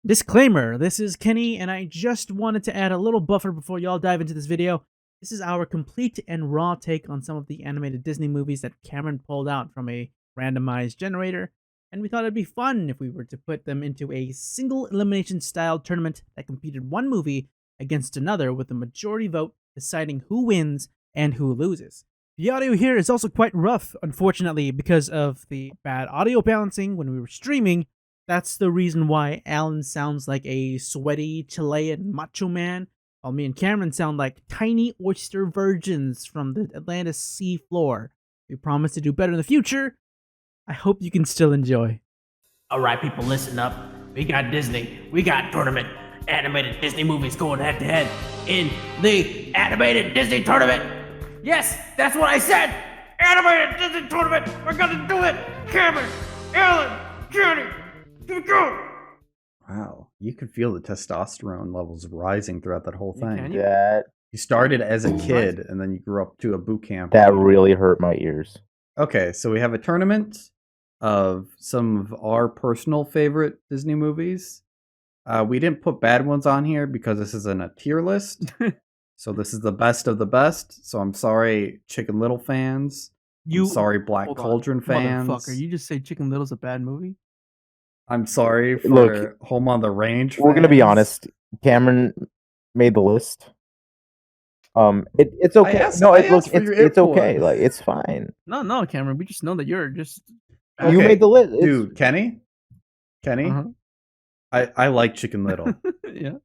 Disclaimer, this is Kenny, and I just wanted to add a little buffer before y'all dive into this video. This is our complete and raw take on some of the animated Disney movies that Cameron pulled out from a randomized generator, and we thought it'd be fun if we were to put them into a single elimination style tournament that competed one movie against another with a majority vote deciding who wins and who loses. The audio here is also quite rough, unfortunately, because of the bad audio balancing when we were streaming. That's the reason why Alan sounds like a sweaty Chilean macho man, while me and Cameron sound like tiny oyster virgins from the Atlantis sea floor. We promise to do better in the future. I hope you can still enjoy. Alright, people, listen up. We got Disney. We got tournament. Animated Disney movies going head to head in the Animated Disney Tournament. Yes, that's what I said. Animated Disney Tournament. We're gonna do it. Cameron, Alan, Johnny. Go! Wow, you could feel the testosterone levels rising throughout that whole thing. Can you? You started as a kid, and then you grew up to a boot camp. That really hurt my ears. Okay, so we have a tournament of some of our personal favorite Disney movies. We didn't put bad ones on here because this isn't a tier list. So this is the best of the best. So I'm sorry, Chicken Little fans. I'm sorry, Black Cauldron fans. Motherfucker, you just say Chicken Little's a bad movie? I'm sorry for Home on the Range. We're gonna be honest. Cameron made the list. It's okay. It's okay. Like, it's fine. No, Cameron. We just know that you're just. Okay. You made the list, dude. Kenny. Uh-huh. I like Chicken Little. Yeah.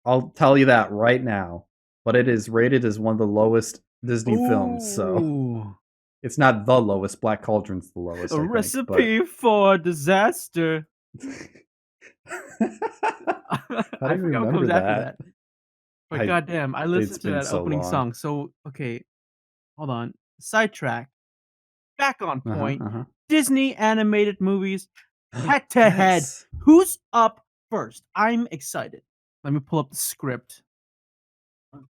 I'll tell you that right now. But it is rated as one of the lowest Disney films, so it's not the lowest. Black Cauldron's the lowest. A recipe for disaster. I don't remember that. But goddamn, I listened to that opening song. So okay, hold on. Sidetrack. Back on point. Disney animated movies, head to head. Who's up first? I'm excited. Let me pull up the script.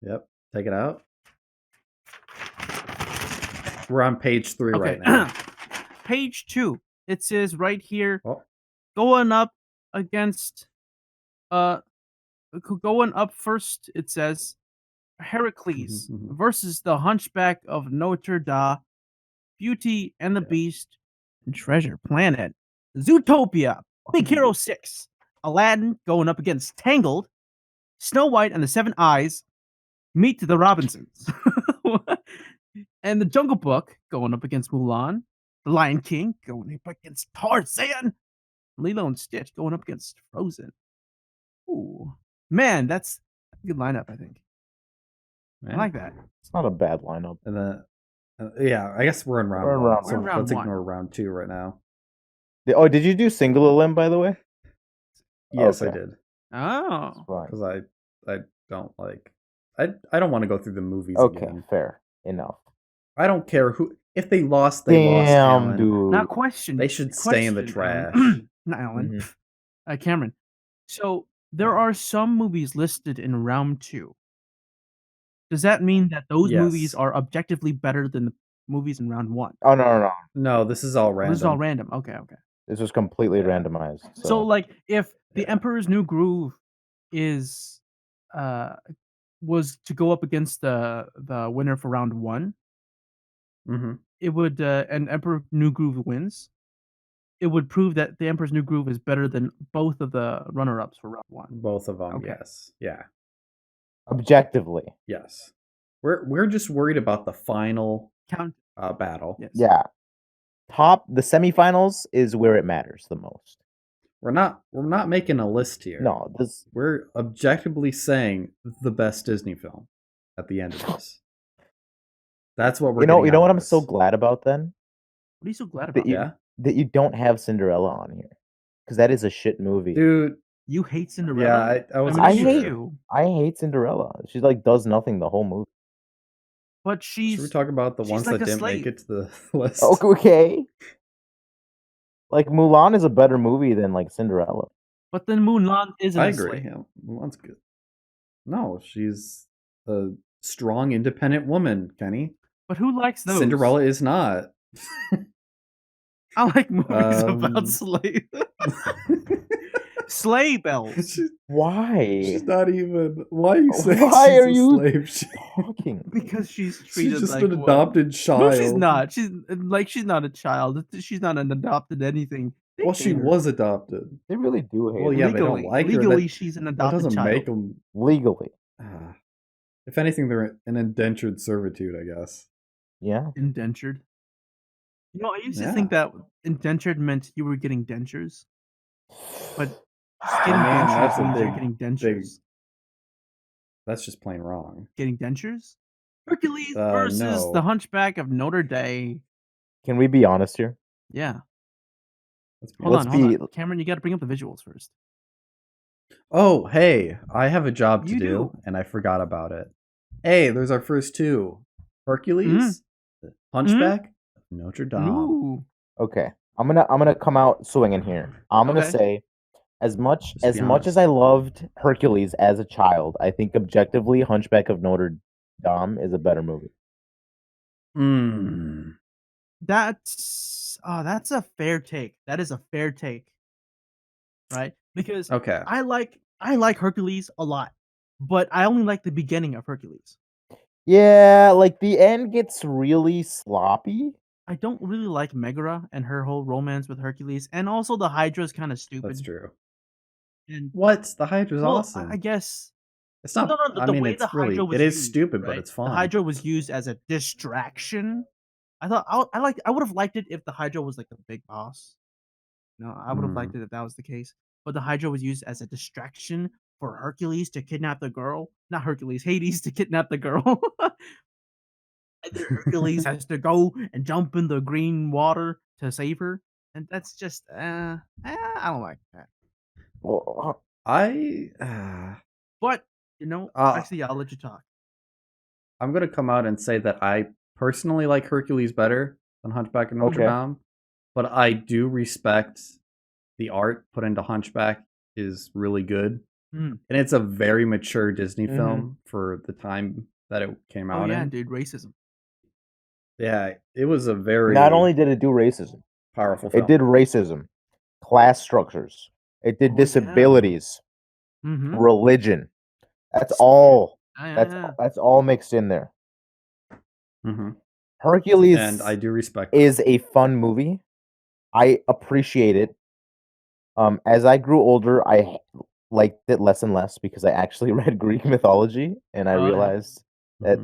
Yep, take it out. We're on page 3 right now. Page 2. It says right here, going up against, going up first. It says Hercules versus the Hunchback of Notre Dom, Beauty and the Beast, and Treasure Planet. Zootopia, Big Hero 6, Aladdin going up against Tangled, Snow White and the Seven Eyes, Meet the Robinsons, and the Jungle Book going up against Mulan, the Lion King going up against Tarzan, Lilo and Stitch going up against Frozen. Ooh, man, that's a good lineup, I think. Man. I like that. It's not a bad lineup. And then, I guess we're in round one. So let's ignore round 2 right now. Did you do single elim, by the way? Yes, I did. Oh, because I don't like. I don't want to go through the movies again. Fair enough. I don't care who. If they lost, they lost. Damn, dude. Not question. They should stay in the trash. Not Alan. Cameron. So there are some movies listed in round 2. Does that mean that those movies are objectively better than the movies in round 1? Oh, no. No, this is all random. This is all random. Okay. This was completely randomized. So like, if The Emperor's New Groove is was to go up against the winner for round 1, it would and Emperor New Groove wins, it would prove that The Emperor's New Groove is better than both of the runner-ups for round 1. Both of them, yes. Yeah. Objectively. Yes. We're just worried about the final battle. Yes. Yeah. The semifinals is where it matters the most. We're not making a list here. No, we're objectively saying the best Disney film at the end of this. That's what we're You know what I'm so glad about then? What are you so glad about? That you don't have Cinderella on here. Because that is a shit movie. Dude, you hate Cinderella? Yeah, I hate Cinderella. She does nothing the whole movie. But should we talk about the ones that didn't make it to the list? Okay. Like, Mulan is a better movie than like Cinderella. But then Mulan isn't. I agree. Yeah, Mulan's good. No, she's a strong, independent woman, Kenny. But who likes those? Cinderella is not. I like movies about slaves. Sleigh bells. Why? She's not even. Why are you saying Why she's are a you slave? talking? Because she's treated She's just like an adopted child. No, she's not. She's not a child. She's not an adopted anything. Well, she was adopted. They really do hate Well, her. yeah, they don't like her. Legally, she's an That adopted doesn't child. make them. Legally. If anything, they're an indentured servitude, I guess. Yeah. Indentured. You know, I used to think that indentured meant you were getting dentures. But getting dentures means you're getting dentures. That's just plain wrong. Getting dentures? Hercules versus the Hunchback of Notre Dame. Can we be honest here? Yeah. Hold on. Cameron, you got to bring up the visuals first. Oh, hey, I have a job to do, and I forgot about it. Hey, there's our first two. Hercules, the Hunchback of Notre Dame. Ooh. Okay. I'm gonna come out swinging here. I'm gonna say, as much as I loved Hercules as a child, I think objectively Hunchback of Notre Dame is a better movie. That's a fair take. That is a fair take. Right? Because I like Hercules a lot, but I only like the beginning of Hercules. Yeah, like the end gets really sloppy. I don't really like Megara and her whole romance with Hercules, and also the Hydra's kind of stupid. That's true. And the Hydra's awesome. I guess it's not. No, I mean, it's really it is stupid, but it's fun. The Hydra was used as a distraction. I thought I would have liked it if the Hydra was like the big boss. No, I would have liked it if that was the case. But the Hydra was used as a distraction for Hercules to kidnap the girl. Not Hercules, Hades to kidnap the girl. And then Hercules has to go and jump in the green water to save her. And that's just, I don't like that. Well, but, you know, actually, I'll let you talk. I'm going to come out and say that I personally like Hercules better than Hunchback of Notre Dame. But I do respect the art put into Hunchback is really good. And it's a very mature Disney film for the time that it came out in. Dude, racism. Yeah, it was a very... Not only did it do racism, powerful film. It did racism, class structures. It did disabilities, religion. That's all. That's all mixed in there. Hercules, and I do respect that. Is a fun movie. I appreciate it. As I grew older, I liked it less and less because I actually read Greek mythology, and I realized that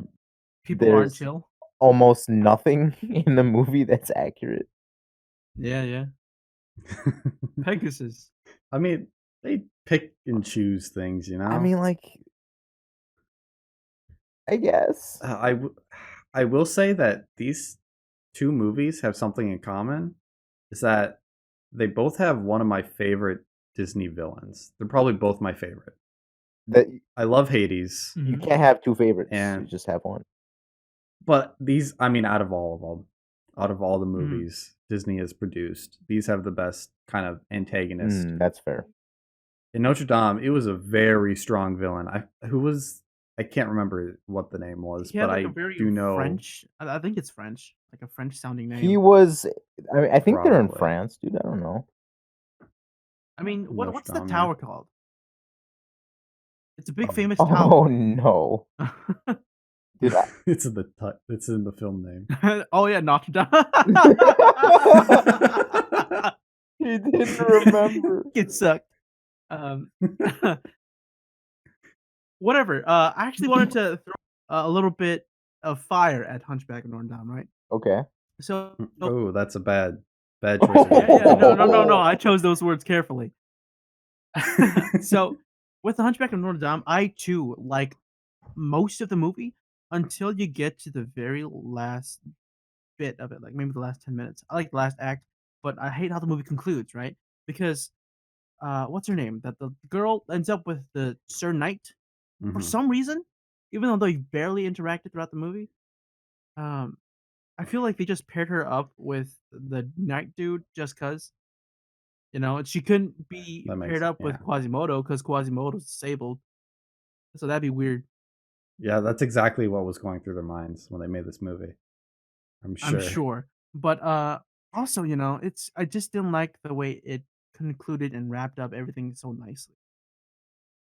people aren't chill. Almost nothing in the movie that's accurate. Yeah. Pegasus. I mean, they pick and choose things, you know? I mean, like, I guess. I will say that these two movies have something in common, is that they both have one of my favorite Disney villains. They're probably both my favorite. I love Hades. You can't have two favorites. And you just have one. But these, I mean, out of all the movies Disney has produced, these have the best kind of antagonist. That's fair. In Notre Dame, it was a very strong villain. I can't remember what the name was, but I do know French. I think it's French, like a French sounding name. He was. I mean, I think they're in France, dude. I don't know. I mean, what's the tower called? It's a big famous tower. Oh no. Dude, it's in the film name. Oh yeah, Notre Dame. He didn't remember. Get sucked. Whatever. I actually wanted to throw a little bit of fire at Hunchback of Notre Dame, right? Okay. So. Oh, that's a bad choice. No. I chose those words carefully. So, with the Hunchback of Notre Dame, I too like most of the movie until you get to the very last bit of it, like maybe the last 10 minutes. I like the last act, but I hate how the movie concludes, right? Because, what's her name? That the girl ends up with the Sir Knight for some reason, even though they barely interacted throughout the movie. I feel like they just paired her up with the Knight dude just cause. You know, she couldn't be paired up with Quasimodo because Quasimodo's disabled. So that'd be weird. Yeah, that's exactly what was going through their minds when they made this movie. I'm sure. But also, you know, I just didn't like the way it concluded and wrapped up everything so nicely.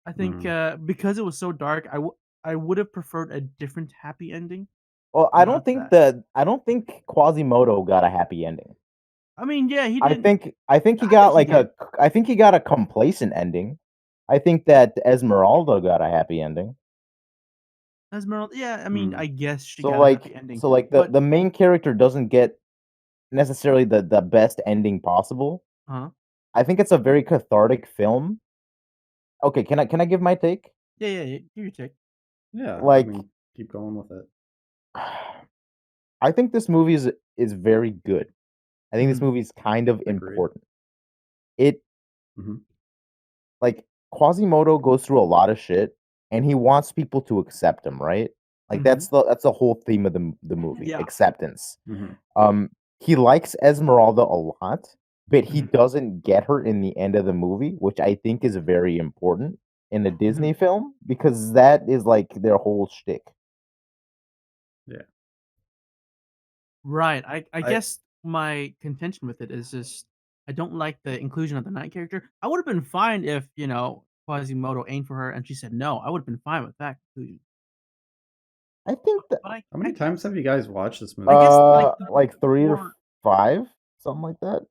I think Mm. because it was so dark, I would have preferred a different happy ending. Well, But not that. I don't think Quasimodo got a happy ending. I mean, yeah, he I didn't. think I think he I got think he like did. I think he got a complacent ending. I think that Esmeralda got a happy ending. Esmeralda, yeah, I mean, Mm. I guess she So got a happy like ending, so like but the main character doesn't get necessarily the best ending possible. huh? I think it's a very cathartic film. Okay, can I give my take? Yeah, give your take. Yeah, I Like mean, keep going with it. I think this movie is very good. I think this Mhm. movie is kind of Agreed. important. It Mhm. like Quasimodo goes through a lot of shit, and he wants people to accept him, right? Like Mhm. that's the whole theme of the movie, Yeah. acceptance. Mhm. He likes Esmeralda a lot, but he Mhm. doesn't get her in the end of the movie, which I think is very important in a Disney film because that is like their whole shtick. Yeah. Right. I I guess my contention with it is just I don't like the inclusion of the night character. I would have been fine if, Quasimodo aimed for her and she said no. I would have been fine with that conclusion. I think that But How I many times guess have you guys watched this I movie? guess like the like 3 or four 5, something like that.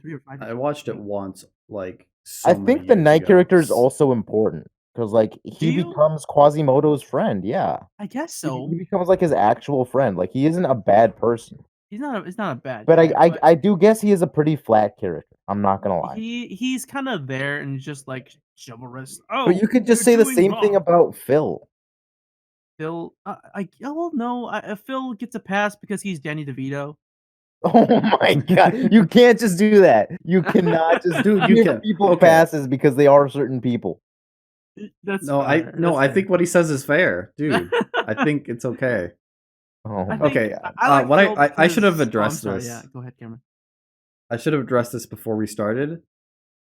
3 or 5 I years. watched it once, like I so many think the years night ago. character is also important because like Do he you? becomes Quasimodo's friend. Yeah, I guess he so. becomes like his actual friend. Like he isn't a bad person, He's not a bad but guy, but I do guess he is a pretty flat character. I'm not gonna lie. he's kind of there and just like chivalrous. But Oh, you could just you're say the doing same thing wrong. about Phil. Phil, well, no, Phil gets a pass because he's Danny DeVito. Oh my god, you can't just do that. You cannot just Dude, you give can. people Okay. passes because they are certain people. That's No, I fair. no, That's I fair. think what he says is fair, dude. I think it's okay. Oh I my think Okay, god. I like what Phil I should have because. Oh, I'm addressed sorry. Yeah, this. go ahead, Cameron. I should have addressed this before we started.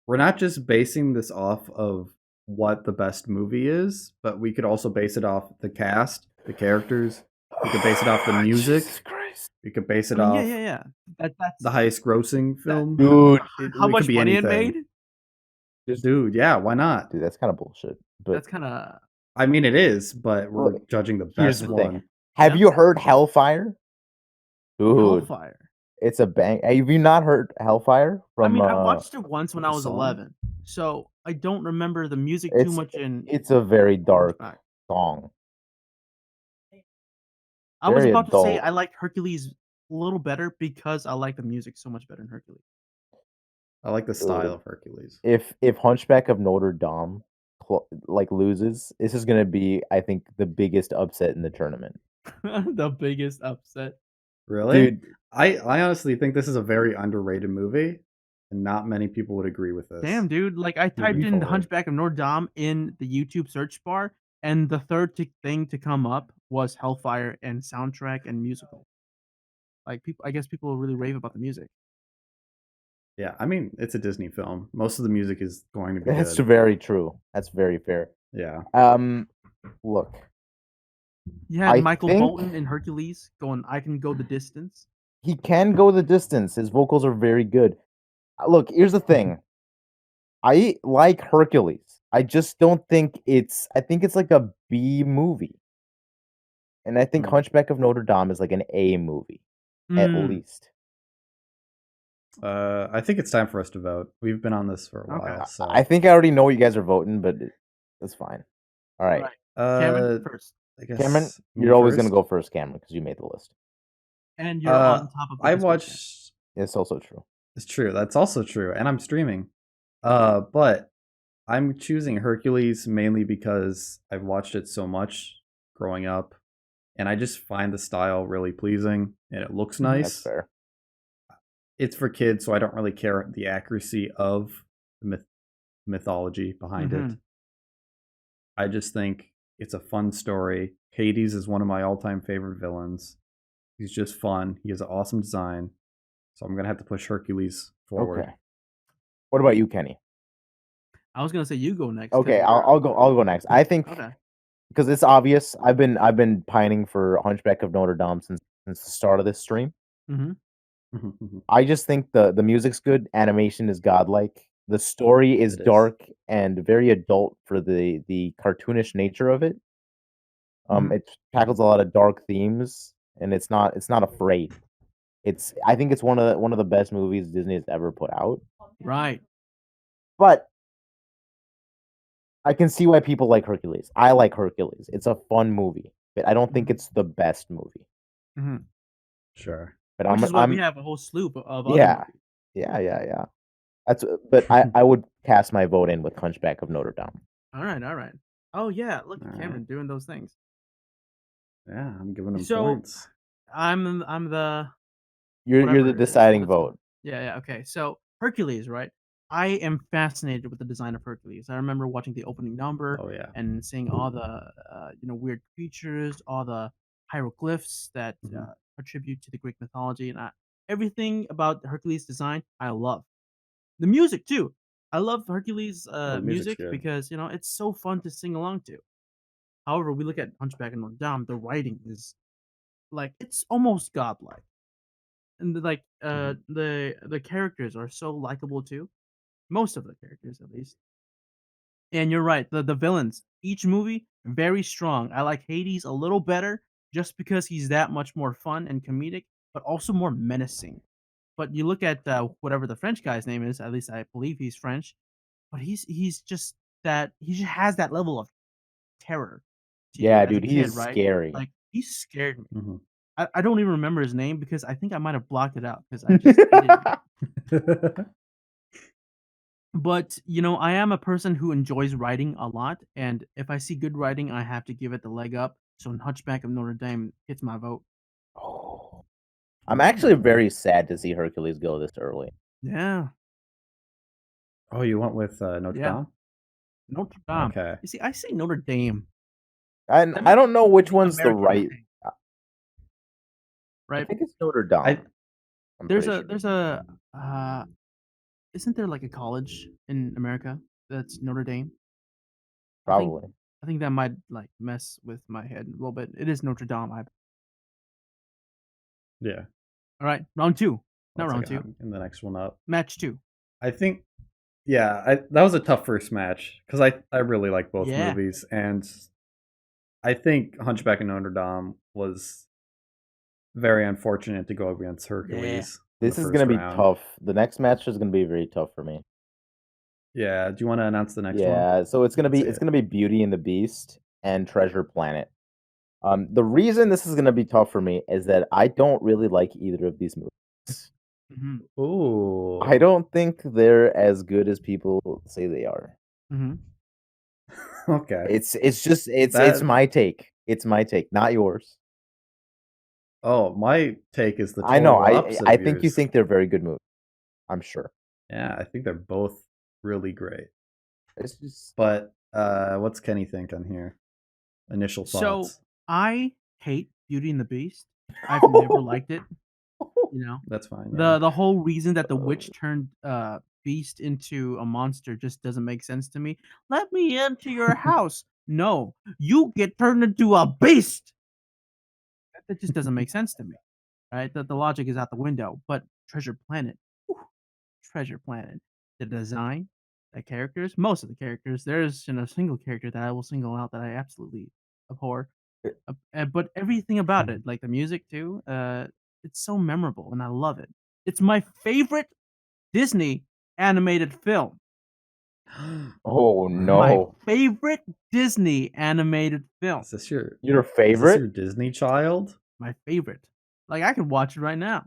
We're not just basing this off of what the best movie is, but we could also base it off the cast, the characters. We could base it off the music. Jesus Christ. We could base I it mean, off yeah. That's the highest grossing that. film. Dude, How It could much be money it anything. made? Dude, yeah, why not? dude, that's kind of bullshit. But That's kind of. I mean, it is, but we're look, judging the here's best the thing. one. Have Yeah. you heard Hellfire? Dude, Hellfire. it's a bang. Have you not heard Hellfire I from mean, I watched it once when I The was song? 11, so I don't remember the music too much in it's a very dark Hunchback. song. I was Very about to say adult. I liked Hercules a little better because I like the music so much better in Hercules. I like the style Dude. of Hercules. If Hunchback of Notre Dame like loses, this is gonna be, I think, the biggest upset in the tournament. The biggest upset. Really? Dude, I honestly think this is a very underrated movie, and not many people would agree with this. Damn, dude. Like, I typed Moving in the forward. Hunchback of Notre Dame in the YouTube search bar, and the third thing to come up was Hellfire and soundtrack and musical. Like, I guess people really rave about the music. Yeah, I mean, it's a Disney film. Most of the music is going to be that's good. very true. That's very fair. Yeah. Look, You had I Michael think Bolton in Hercules going, I can go the distance. he can go the distance. His vocals are very good. Look, here's the thing. I like Hercules. I just don't think I think it's like a B movie. And I think Hmm. Hunchback of Notre Dame is like an A movie, at least. I think it's time for us to vote. We've been on this for a Okay. while, so I think I already know what you guys are voting, but that's fine. All right. Cameron first. I guess Cameron, me you're always going to first? go first, Cameron, because you made the list. And you're on top of the I Discord chat. watched. It's also true. It's true. That's also true, and I'm streaming. But I'm choosing Hercules mainly because I've watched it so much growing up, and I just find the style really pleasing, and it looks nice. That's fair. It's for kids, so I don't really care the accuracy of the mythology behind it. I just think it's a fun story. Hades is one of my all-time favorite villains. He's just fun. He has an awesome design. So I'm gonna have to push Hercules forward. Okay. What about you, Kenny? I was gonna say you go next. Okay, I'll go next. I think because it's obvious. I've been pining for Hunchback of Notre Dame since the start of this stream. I just think the music's good, animation is godlike, The story is It is. dark and very adult for the cartoonish nature of it. It tackles a lot of dark themes, and it's not afraid. I think it's one of the best movies Disney has ever put out. Right. But I can see why people like Hercules. I like Hercules. It's a fun movie, but I don't think it's the best movie. Mm-hmm. Sure. But Which is why we have a whole slew of other yeah, movies. yeah. But I would cast my vote in with Hunchback of Notre Dame. All right. Oh yeah, look at All Cameron doing those things. Yeah, I'm giving them So, points. I'm the You're the whatever, deciding let's go. vote. Yeah. Okay. So Hercules, right? I am fascinated with the design of Hercules. I remember watching the opening number Oh yeah. and seeing all the weird creatures, all the hieroglyphs that Mhm. attribute to the Greek mythology, and everything about the Hercules design I love. The music too. I love Hercules The music's music good. because it's so fun to sing along to. However, we look at Hunchback of Notre Dame. The writing is like it's almost godlike, and the characters are so likable too. Most of the characters, at least. And you're right. The villains, each movie very strong. I like Hades a little better just because he's that much more fun and comedic, but also more menacing. But you look at whatever the French guy's name is. At least I believe he's French. But he's just that he just has that level of terror to you Yeah, as a dude, kid, he's right? scary. Like he scared me. Mhm. I don't even remember his name because I think I might have blocked it out because I just hated him. But I am a person who enjoys writing a lot, and if I see good writing, I have to give it the leg up. So Hunchback of Notre Dame gets my vote. Oh. I'm actually very sad to see Hercules go this early. Yeah, Oh, you went with Notre Dame? Notre Dame. Okay. You see, I say Notre Dame. And That I don't know makes which the one's the American right. thing, I right? think it's Notre Dame. I'm There's pretty a sure. there's a isn't there like a college in America that's Notre Dame? Probably. I think that might like mess with my head a little bit. It is Notre Dame. Yeah. All right, round two. Not One round second, two. and the next one up. Match two. I think, yeah, that was a tough first match because I really like both Yeah. movies, and I think Hunchback of Notre Dame was very unfortunate to go against Hercules. in This the is first gonna be round. tough. The next match is gonna be very tough for me. Yeah, do you want to announce the next one? Yeah, so it's gonna Let's see be Beauty and the Beast and Treasure Planet. The reason this is gonna be tough for me is that I don't really like either of these movies. Mm-hmm. Ooh. I don't think they're as good as people say they are. Mm-hmm. Okay. It's my take. It's my take, not yours. Oh, my take is the I know. total opposite I of think you yours. think they're very good movies. I'm sure. Yeah, I think they're both really great. It's just But what's Kenny think on here? Initial So thoughts. I hate Beauty and the Beast. I've never liked it. That's fine. Yeah. The whole reason that the witch turned Beast into a monster just doesn't make sense to me. Let me into your house. No, you get turned into a beast. That just doesn't make sense to me, right? The logic is out the window. But Treasure Planet, whew, Treasure Planet, the design, the characters, most of the characters. There's a single character that I will single out that I absolutely abhor. But everything about it, like the music too, it's so memorable and I love it. It's my favorite Disney animated film. Oh My no. favorite Disney animated film. Is this your Your is this favorite? your Disney child? My favorite. Like I could watch it right now.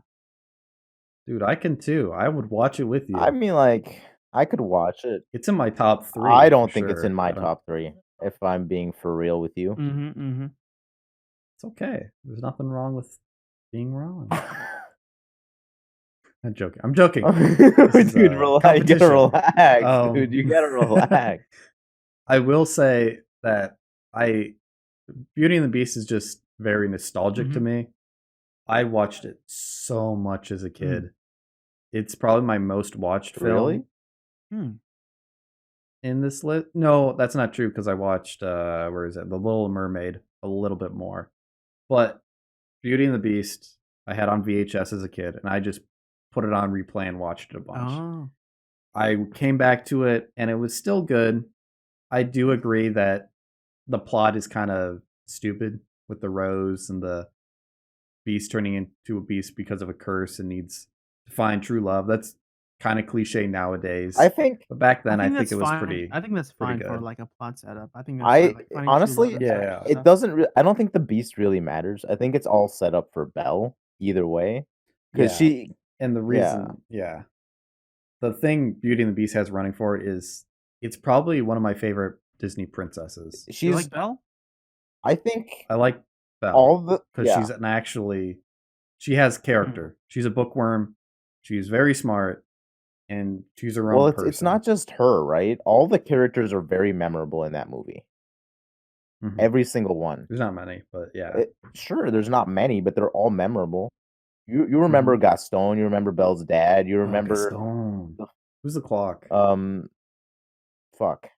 Dude, I can too. I would watch it with you. I mean, like, I could watch it. It's in my top 3. I don't for think it's sure. in my I don't- top 3, if I'm being for real with you. Mm-hmm. Mm-hmm. It's okay. There's nothing wrong with being wrong. I'm joking. I'm joking. This Dude, is, relax. You gotta competition. relax, dude. You gotta relax. I will say that Beauty and the Beast is just very nostalgic to me. I watched it so much as a kid. It's probably my most watched film Really? in this list. No, that's not true because I watched where is it? The Little Mermaid a little bit more. But Beauty and the Beast I had on VHS as a kid, and I just put it on replay and watched it a bunch. Oh. I came back to it and it was still good. I do agree that the plot is kind of stupid with the rose and the beast turning into a beast because of a curse and needs to find true love. That's kind of cliche nowadays. I think But back then, I think that's it was fine. pretty. I think that's pretty fine for good. like a plot setup. I think that's fine. Like, finding true honestly, love and Yeah. stuff. it doesn't. I don't think the beast really matters. I think it's all set up for Belle either way, because she. And the reason, the thing Beauty and the Beast has running for it is it's probably one of my favorite Disney princesses. You She's. like Belle? I think I like Belle all the because she's an actually she has character. She's a bookworm. She's very smart, and she's her own person. It's not just her, right? All the characters are very memorable in that movie. Every single one. There's not many, but yeah. Sure, there's not many, but they're all memorable. You remember Gaston, you remember Belle's dad, you remember Gaston. Who's the clock? Fuck.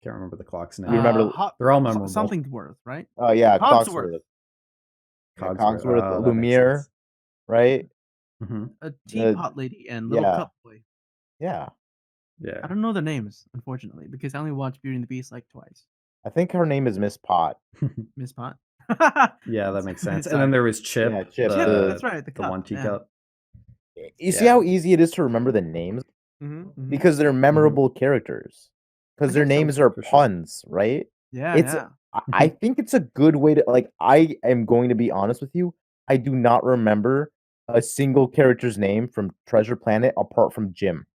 Can't remember the clock's name. You remember they're all memorable. Somethingworth, right? Oh yeah, Cogsworth. Cogsworth, Lumiere, right? A teapot lady and little cup boy. Yeah. Yeah. I don't know their names, unfortunately, because I only watched Beauty and the Beast like twice. I think her name is Miss Pot. Miss Pot. Yeah, that makes sense. And then there was Chip. Yeah, Chip. That's right. The one teacup. You see how easy it is to remember the names? Because they're memorable characters. Because their names are puns, right? Yeah. I think it's a good way to, like, I am going to be honest with you. I do not remember a single character's name from Treasure Planet apart from Jim.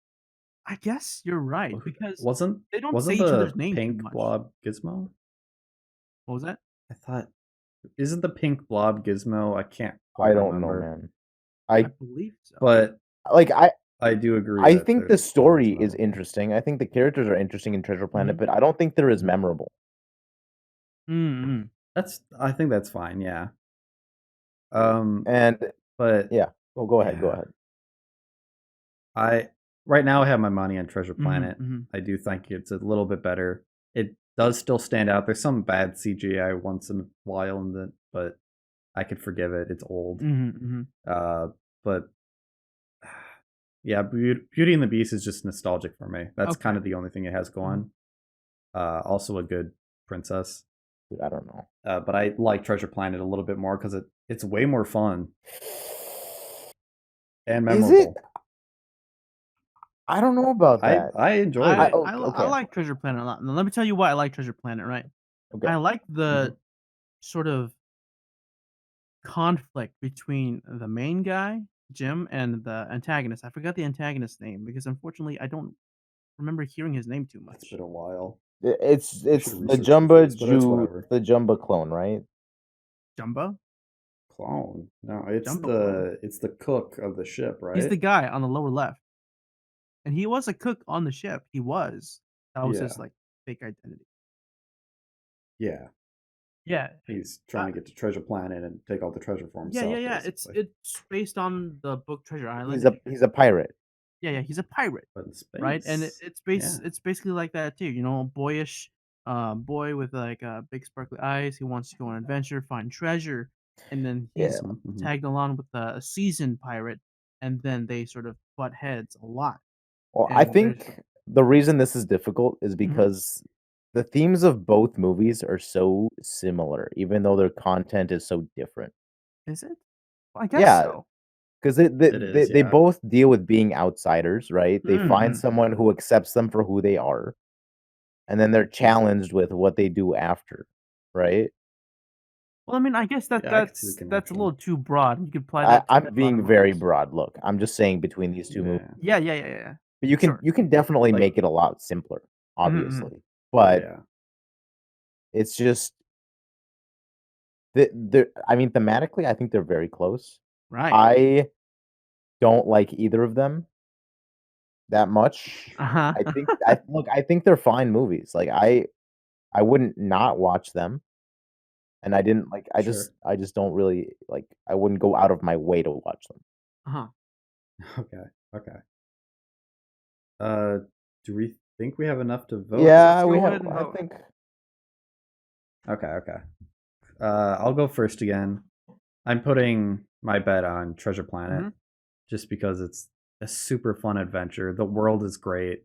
I guess you're right, because they don't wasn't say each other's the name pink too much. blob Gizmo? What was that? I thought, isn't the pink blob Gizmo? I can't. I don't know, man. I believe so. But like I do agree. I think the story is interesting. I think the characters are interesting in Treasure Planet, but I don't think they're as memorable. I think that's fine. Yeah. But yeah. Well, go ahead. Go ahead. Right now I have my money on Treasure Planet. I do think it's a little bit better. It does still stand out. There's some bad CGI once in a while but I could forgive it. It's old. But yeah, Beauty and the Beast is just nostalgic for me. That's kind of the only thing it has going. Also a good princess. Dude, I don't know. But I like Treasure Planet a little bit more because it's way more fun and memorable. Is it? I don't know about that. I enjoy it. I like Treasure Planet a lot. Now, let me tell you why I like Treasure Planet, right? Okay. I like the sort of conflict between the main guy, Jim, and the antagonist. I forgot the antagonist's name because unfortunately I don't remember hearing his name too much. It's been a while. It's the Jumba clone, right? Jumba? Clone? No, it's Jumbo it's the cook of the ship, right? He's the guy on the lower left. And he was a cook on the ship. He was. That was his like fake identity. Yeah. Yeah. He's trying to get to Treasure Planet and take all the treasure for himself. Yeah. It's based on the book Treasure Island. He's a pirate. Yeah. He's a pirate. But in space. Right? And it's basically like that too. You know, boyish boy with like big sparkly eyes. He wants to go on an adventure, find treasure, and then he's tagged along with a seasoned pirate, and then they sort of butt heads a lot. Well, I think the reason this is difficult is because the themes of both movies are so similar, even though their content is so different. Is it? Well, I guess so. Because they both deal with being outsiders, right? They find someone who accepts them for who they are, and then they're challenged with what they do after, right? Well, I mean, I guess that's a little too broad. You could apply that. I'm being very broad. Look, I'm just saying between these two movies. Yeah. But you can definitely make it a lot simpler, obviously. But it's just I mean, thematically, I think they're very close. Right. I don't like either of them that much. I think they're fine movies. Like I wouldn't not watch them. And I didn't like I just don't really like I wouldn't go out of my way to watch them. Okay. Do we think we have enough to vote? Yeah, we have. I think. Okay. I'll go first again. I'm putting my bet on Treasure Planet just because it's a super fun adventure. The world is great.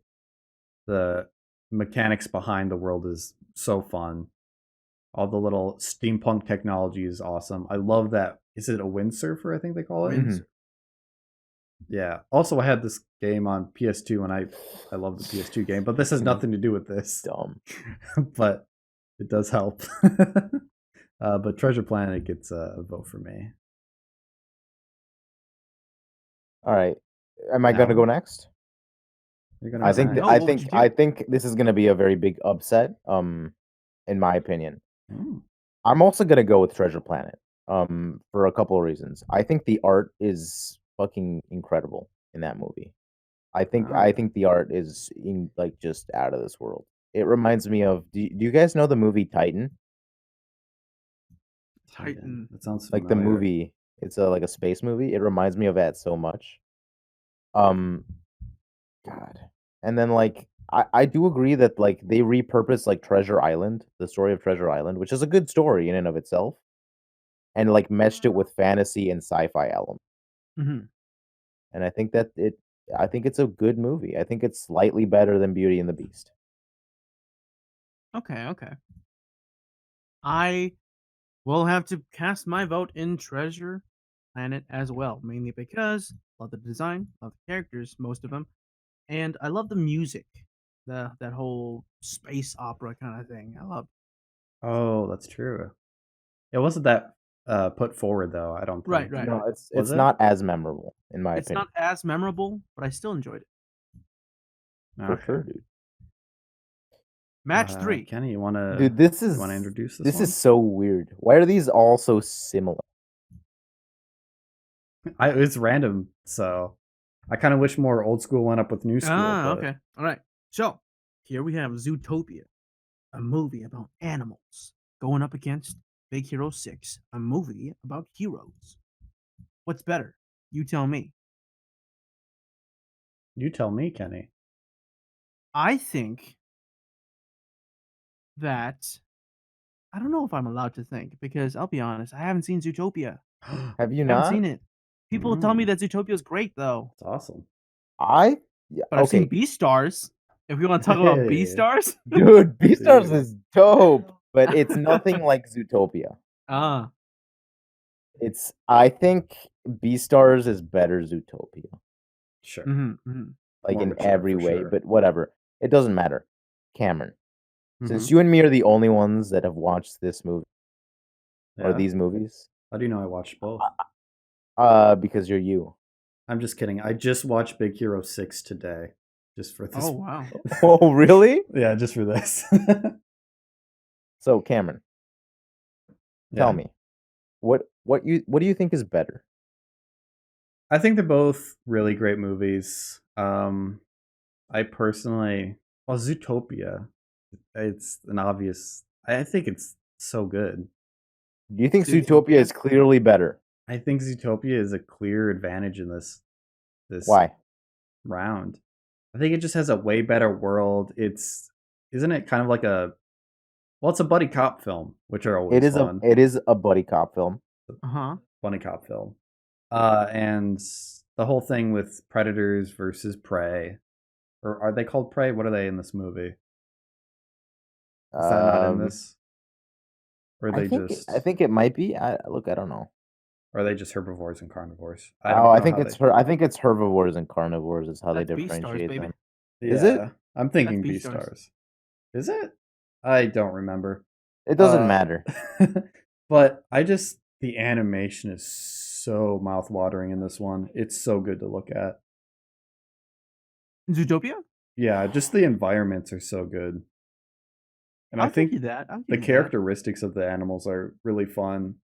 The mechanics behind the world is so fun. All the little steampunk technology is awesome. I love that. Is it a windsurfer? I think they call it. Mhm. Yeah. Also, I had this game on PS2, and I love the PS2 game, but this has nothing to do with this. Dumb. But it does help. But Treasure Planet gets a vote for me. All right. Am I gonna Now? go next? You're gonna I go think next. No, what would you do? I think this is gonna be a very big upset. In my opinion, Mm. I'm also gonna go with Treasure Planet. For a couple of reasons. I think the art is fucking incredible in that movie. I think the art is like just out of this world. It reminds me of. Do you guys know the movie Titan? Titan. That sounds Like the familiar. movie. It's like a space movie. It reminds me of that so much. God. And then like I do agree that like they repurposed like Treasure Island, the story of Treasure Island, which is a good story in and of itself, and like meshed it with fantasy and sci-fi elements. Mhm. And I think it's a good movie. I think it's slightly better than Beauty and the Beast. Okay. I will have to cast my vote in Treasure Planet as well, mainly because I love the design, love the characters, most of them, and I love the music, that whole space opera kind of thing. I love. Oh, that's true. It wasn't that put forward though. I don't think. Right. No, Was it's it? not as memorable in my It's opinion. not as memorable, but I still enjoyed it. For Okay. sure, dude. Match 3. Kenny, you wanna Dude, this is introduce this this one? is so weird. Why are these all so similar? It's random, so I kind of wish more old school went up with new school. but- Okay. All right. So here we have Zootopia, a movie about animals going up against Big Hero 6, a movie about heroes. What's better? You tell me. You tell me, Kenny. I think that I don't know if I'm allowed to think because I'll be honest, I haven't seen Zootopia. Have you I haven't not? seen it. People tell me Mm. that Zootopia is great though, It's awesome. Yeah, but I've seen okay. Beastars. If we want to talk about Hey. Beastars, Dude, Beastars Dude. is dope, but it's nothing like Zootopia. ah, I think Beastars is better Zootopia. Sure. Like More in mature, every for way, sure. but whatever. It doesn't matter. Cameron, Mm-hmm. since you and me are the only ones that have watched this movie or Yeah. these movies, How do you know I watched both? because you're you. I'm just kidding. I just watched Big Hero 6 today, just for this. oh wow. Oh, really? Yeah, just for this. So, Cameron, tell Yeah. me, what do you think is better? I think they're both really great movies. I personally, well, Zootopia, it's an obvious. I think it's so good. Do you think Zootopia? Zootopia is clearly better? I think Zootopia is a clear advantage in this Why? round. I think it just has a way better world. Isn't it kind of like it's a buddy cop film, which are always fun. It is a buddy cop film. Buddy cop film. And the whole thing with predators versus prey, or are they called prey? What are they in this movie? Is that not in this? Or are I think it might be. I don't know. Or are they just herbivores and carnivores? I think it's herbivores and carnivores is how That's they Beastars, differentiate baby. them. Yeah, Is it? I'm thinking That's Beastars. Is it? I don't remember. It doesn't matter. But the animation is so mouth-watering in this one. It's so good to look at. Zootopia? Yeah, just the environments are so good. And I think the characteristics of the animals are really fun.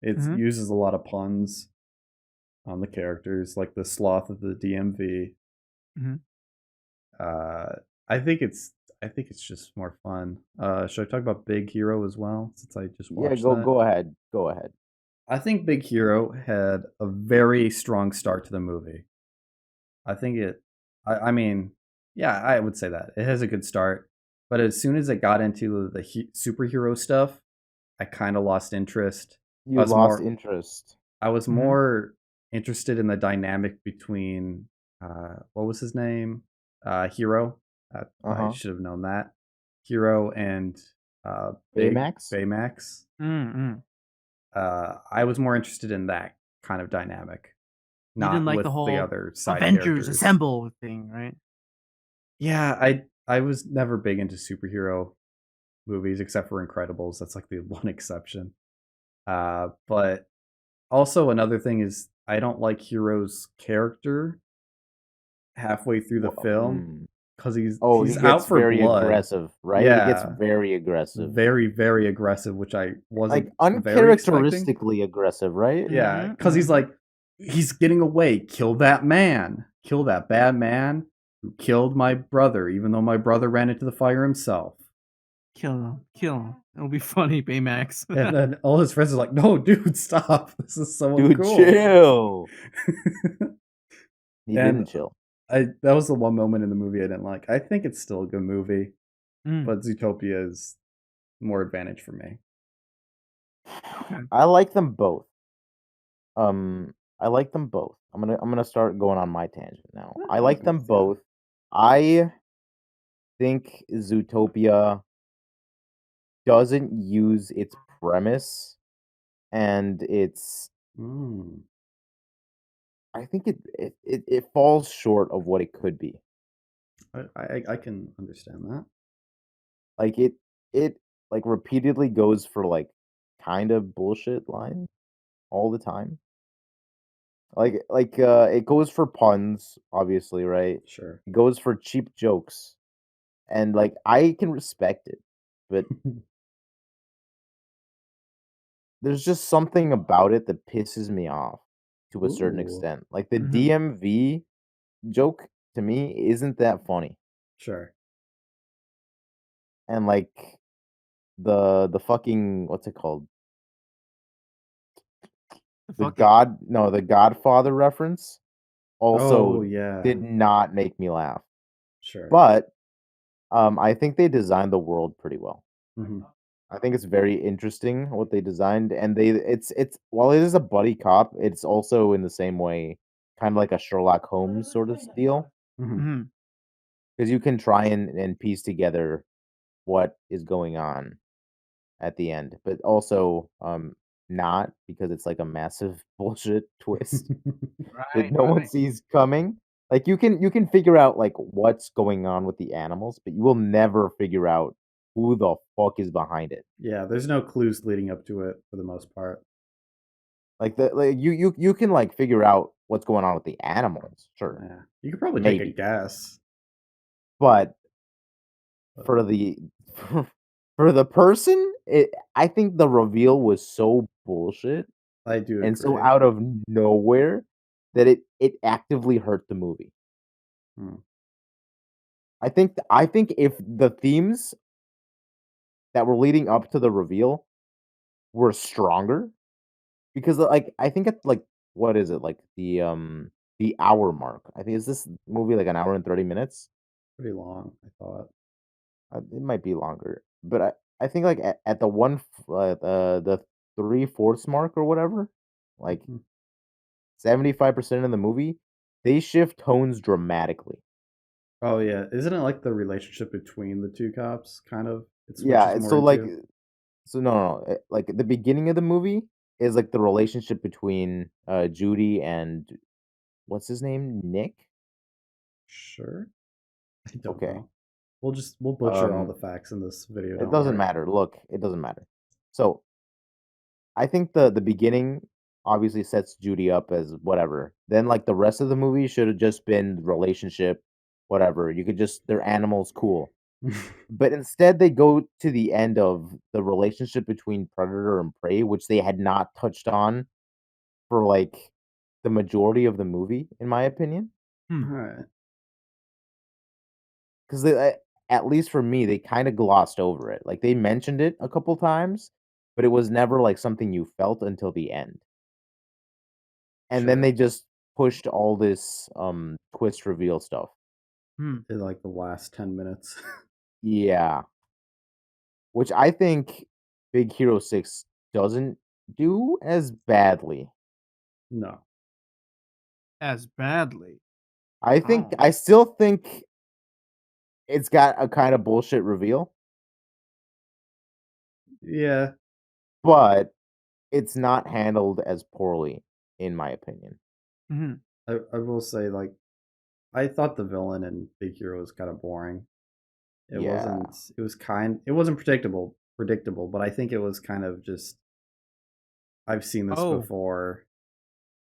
It uses a lot of puns on the characters, like the sloth of the DMV. I think it's just more fun. Should I talk about Big Hero as well? Since I just watched that? Go ahead. Go ahead. I think Big Hero had a very strong start to the movie. I think I mean, yeah, I would say that. It has a good start. But as soon as it got into the superhero stuff, I kind of lost interest. You lost interest. I was more interested in the dynamic between, what was his name? Hero I should have known that. Hero and Baymax? Baymax. Mm-mm. I was more interested in that kind of dynamic, You didn't not like with the whole other side Avengers characters. Assemble thing, right? Yeah, I was never big into superhero movies except for Incredibles. That's like the one exception. But also another thing is I don't like Hero's character halfway through the film because he's he gets out for very blood. aggressive, right? Yeah, He gets very aggressive. very, very aggressive, which I wasn't like very expecting. uncharacteristically aggressive, right? Yeah, because he's like, he's getting away. Kill that man. Kill that bad man who killed my brother, even though my brother ran into the fire himself. Kill him. Kill him. It'll be funny, Baymax. And then all his friends are like, no, dude, stop. This is so Dude, cool. chill. He And didn't chill. that was the one moment in the movie I didn't like. I think it's still a good movie, Mm. but Zootopia is more advantage for me. I like them both. I like them both. I'm gonna start going on my tangent now. I like them both. I think Zootopia doesn't use its premise and its I think it falls short of what it could be. I can understand that. Like it like repeatedly goes for like kind of bullshit line all the time. Like it goes for puns, obviously, right? Sure. It goes for cheap jokes. And like I can respect it, but there's just something about it that pisses me off to a certain extent. Like the DMV joke to me isn't that funny. Sure. And like the fucking what's it called? The Godfather reference also did not make me laugh. Sure. But I think they designed the world pretty well. Mm-hmm. I think it's very interesting what they designed, and it's while it is a buddy cop, it's also in the same way kind of like a Sherlock Holmes sort of deal, because you can try and piece together what is going on at the end, but also not, because it's like a massive bullshit twist that no one sees coming. Like you can figure out like what's going on with the animals, but you will never figure out who the fuck is behind it. Yeah, there's no clues leading up to it for the most part. Like you can like figure out what's going on with the animals, sure. Yeah, you could probably take a guess. But for the for the person, I think the reveal was so bullshit. I do, and so out of nowhere that it actively hurt the movie. I think if the themes that were leading up to the reveal were stronger, because like I think it's like what is it like the hour mark? I think is this movie like an hour and 30 minutes? Pretty long, I thought. It might be longer, but I think like at the the 3/4 mark or whatever, like 75% of the movie, they shift tones dramatically. Oh yeah, isn't it like the relationship between the two cops? Kind of. So like, no, like the beginning of the movie is like the relationship between Judy and what's his name, Nick. Sure. I don't know. We'll butcher all the facts in this video. It doesn't matter. Look, it doesn't matter. So, I think the beginning obviously sets Judy up as whatever. Then like the rest of the movie should have just been relationship, whatever. You could just they're animals, cool. But instead they go to the end of the relationship between predator and prey, which they had not touched on for like the majority of the movie, in my opinion. Alright. Because at least for me, they kind of glossed over it. Like they mentioned it a couple times, but it was never like something you felt until the end. And then they just pushed all this twist reveal stuff. In like the last 10 minutes. Yeah. Which I think Big Hero 6 doesn't do as badly. No. As badly. I still think it's got a kind of bullshit reveal, Yeah, but it's not handled as poorly, in my opinion. Hmm. I will say, like, I thought the villain in Big Hero was kind of boring. It Yeah. wasn't. It wasn't predictable, but I think it was kind of just. I've seen this Oh. before.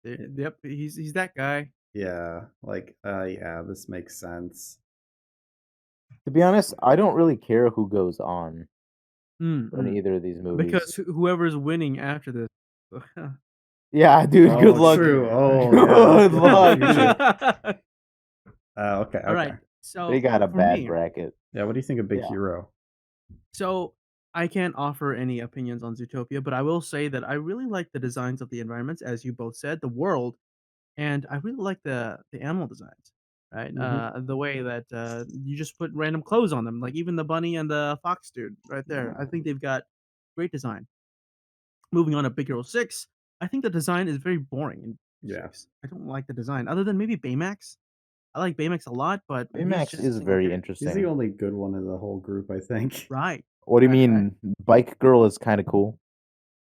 Yep, he's that guy. Yeah, like, yeah, this makes sense. To be honest, I don't really care who goes on Mm, in mm. either of these movies. Because whoever's winning after this. Yeah, dude, Oh, good luck. true. Oh, Good yeah. luck. Future. Okay. All right. So They got a for bad me, bracket. Yeah, what do you think of Big Yeah. Hero? so I can't offer any opinions on Zootopia, but I will say that I really like the designs of the environments, as you both said, the world, and I really like the animal designs. Right, the way that you just put random clothes on them, like even the bunny and the fox dude, right there. I think they've got great design. Moving on to Big Hero 6, I think the design is very boring in Yeah. 6. I don't like the design, other than maybe Baymax. I like Baymax a lot, but he's Baymax just a is single very character. He's the interesting. only good one in the whole group, I think. Right. What do you Right, mean? Bike Girl is kind of cool.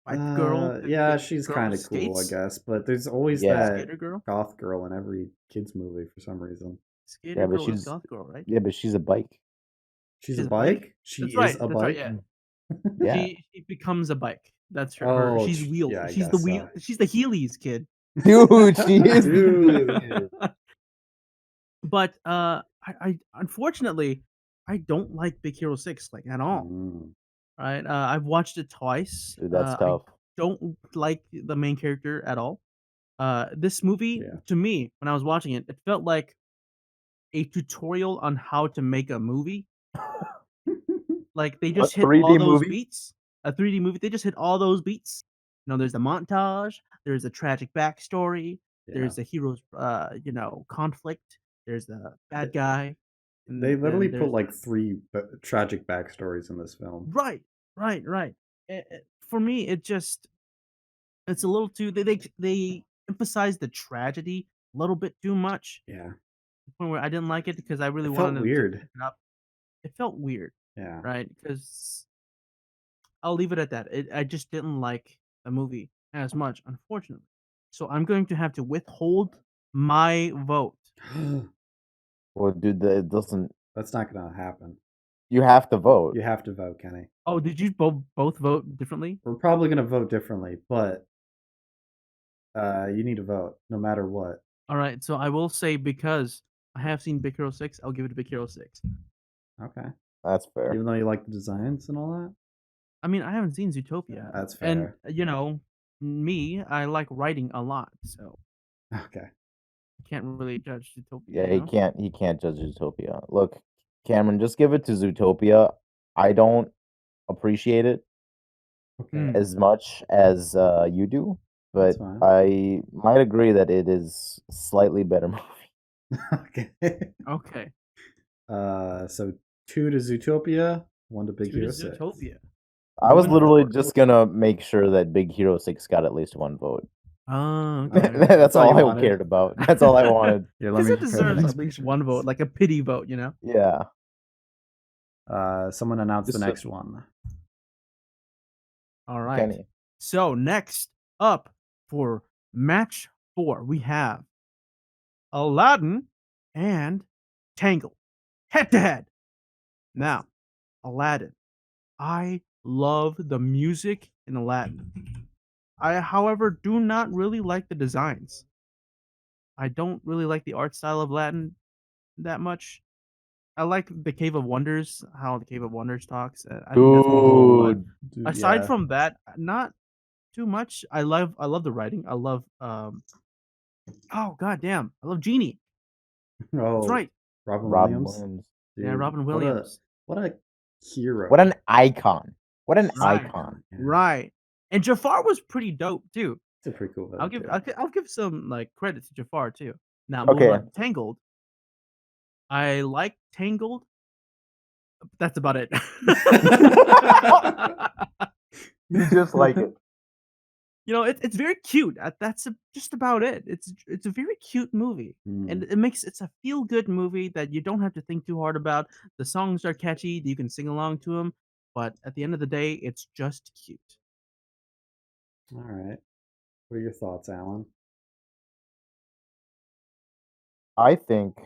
Bike girl. Yeah, the she's girl kind who of cool, I skates, guess. But there's always Yeah. that Skater girl. goth girl in every kids movie for some reason. Skater Yeah, but girl is she's goth girl, right? yeah, but she's a bike. She's She's a a bike? bike. She That's is right. a That's right. bike. Yeah. Yeah. She becomes a bike. That's her. Oh, She's wheel. yeah, I She's the guess wheel. so. She's the Heelys kid. Dude, she is. Dude. But I unfortunately I don't like Big Hero 6 like at all. Mm. Right? I've watched it twice. Dude, that's I tough. don't like the main character at all. This movie, Yeah. to me, when I was watching it, it felt like a tutorial on how to make a movie. Like they just hit 3D all those movie? beats. A 3D movie. They just hit all those beats. You know, there's the montage. There's a tragic backstory. Yeah. There's the hero's, conflict. There's the bad guy. And They literally then put there's like 3 tragic backstories in this film. right. For me, it's a little too. They emphasize the tragedy a little bit too much. Yeah. To the point where I didn't like it because I really It felt wanted them to weird. pick it up. It felt weird, Yeah. right? Because I'll leave it at that. I just didn't like the movie as much, unfortunately. So I'm going to have to withhold my vote. Well, dude, it doesn't. That's not gonna happen. You have to vote. You have to vote, Kenny. Oh, did you both vote differently? We're probably gonna vote differently, but you need to vote no matter what. All right. So I will say because I have seen Big Hero 6, I'll give it a Big Hero 6. Okay. That's fair. Even though you like the designs and all that. I mean, I haven't seen Zootopia. That's And, fair. me, I like writing a lot, so Okay. I can't really judge Zootopia. Yeah, you know? he can't judge Zootopia. Look, Cameron, just give it to Zootopia. I don't appreciate it Okay. Mm. as much as you do, but That's fine. I might agree that it is slightly better movie. Okay. Okay. So 2 to Zootopia, 1 to Big 2 to Hero 6. Zootopia. I was Moving literally forward. just gonna make sure that Big Hero 6 got at least 1 vote. Oh, okay. That's all all you I wanted. cared about. That's all I wanted. Yeah, Because it deserves at least 1 vote, like a pity vote, you know? Yeah. Someone announced the Just next one. All right. Kenny. So next up for match 4, we have Aladdin and Tangled. Head to head. Now, Aladdin. I love the music in Aladdin. I, however, do not really like the designs. I don't really like the art style of Aladdin that much. I like the Cave of Wonders, how the Cave of Wonders talks. I think that's pretty cool, but Dude. aside Yeah. from that, not too much. I love the writing. I love oh goddamn, I love Genie. Oh, That's right. Robin Robin Williams. Williams. Yeah, Dude, Robin Williams. What a hero. What an icon. What an Right. icon. Yeah. Right. And Jafar was pretty dope too. It's a pretty cool villain. I'll give too. I'll give some like credit to Jafar too. Now Okay. moving on to Tangled. I like Tangled. That's about it. You just like it. It's very cute. That's just about it. It's a very cute movie, and it's a feel good movie that you don't have to think too hard about. The songs are catchy. You can sing along to them, but at the end of the day, it's just cute. All right. What are your thoughts, Alan? I think.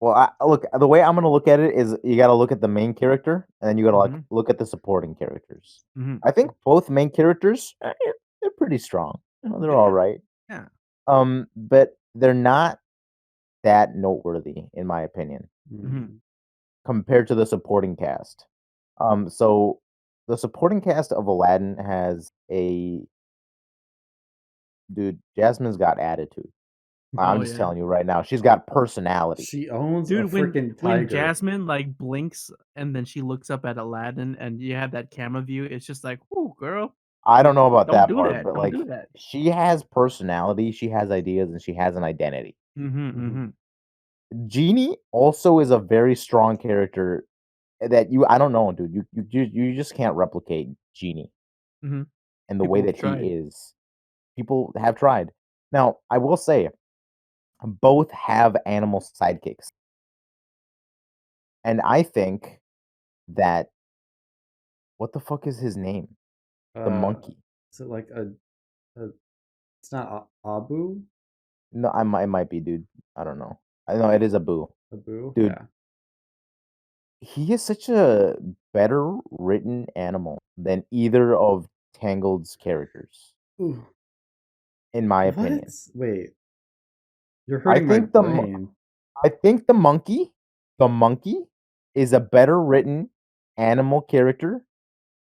Well, look, the way I'm gonna look at it is you got to look at the main character, and then you got to Hmm. look at the supporting characters. Hmm. I think both main characters, they're pretty strong. They're all Yeah, right. yeah. But they're not that noteworthy, in my opinion, Hmm. Mm. compared to the supporting cast. So the supporting cast of Aladdin has a dude. Jasmine's got attitude. I'm Oh just yeah. telling you right now, she's got personality. She owns a Dude, freaking when tiger. Jasmine, like, blinks and then she looks up at Aladdin and you have that camera view, it's just like, "Ooh, girl, I don't know about don't that do part, that, but don't like do that." she has personality, she has ideas, and she has an identity. Mhm, Mhm. mhm, Genie also is a very strong character that I don't know, dude. You just can't replicate Genie mhm. and the way People have that he tried. is. People have tried. Now, I will say, both have animal sidekicks, and I think that what the fuck is his name? The Uh, monkey. is it like a it's not Abu? No, it might be, dude. I don't know. I know it is Abu, Abu? dude. Yeah. He is such a better written animal than either of Tangled's characters, Ooh, in my what? opinion. Wait, you're I hurting my think brain. the monkey is a better written animal character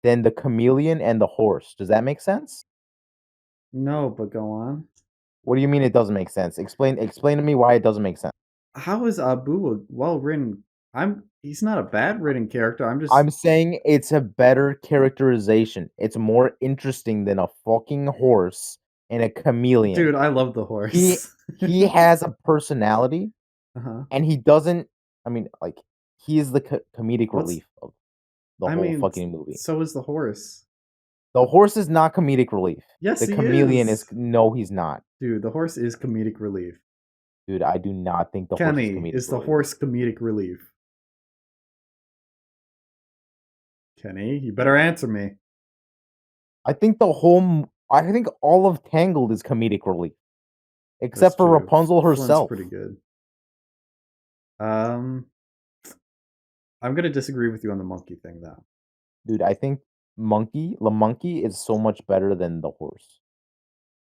than the chameleon and the horse. Does that make sense? No, but go on. What do you mean it doesn't make sense? Explain to me why it doesn't make sense. How is Abu a well-written? He's not a bad-written character. I'm just I'm saying it's a better characterization. It's more interesting than a fucking horse and a chameleon. dude, I love the He horse. he has a personality, Uh-huh. and he doesn't. I mean, like he is the comedic What's relief of the I whole mean, fucking movie. so is the horse. The horse is not comedic relief. Yes, The he chameleon is is. no, he's not. Dude, the horse is comedic relief. Dude, I do not think the horse is Kenny, comedic is the relief. horse comedic relief? Kenny, you better answer me. I think all of Tangled is comedic relief, That's except for true. Rapunzel Flint's herself. pretty good. I'm gonna disagree with you on the monkey thing though. Dude, I think the monkey is so much better than the horse.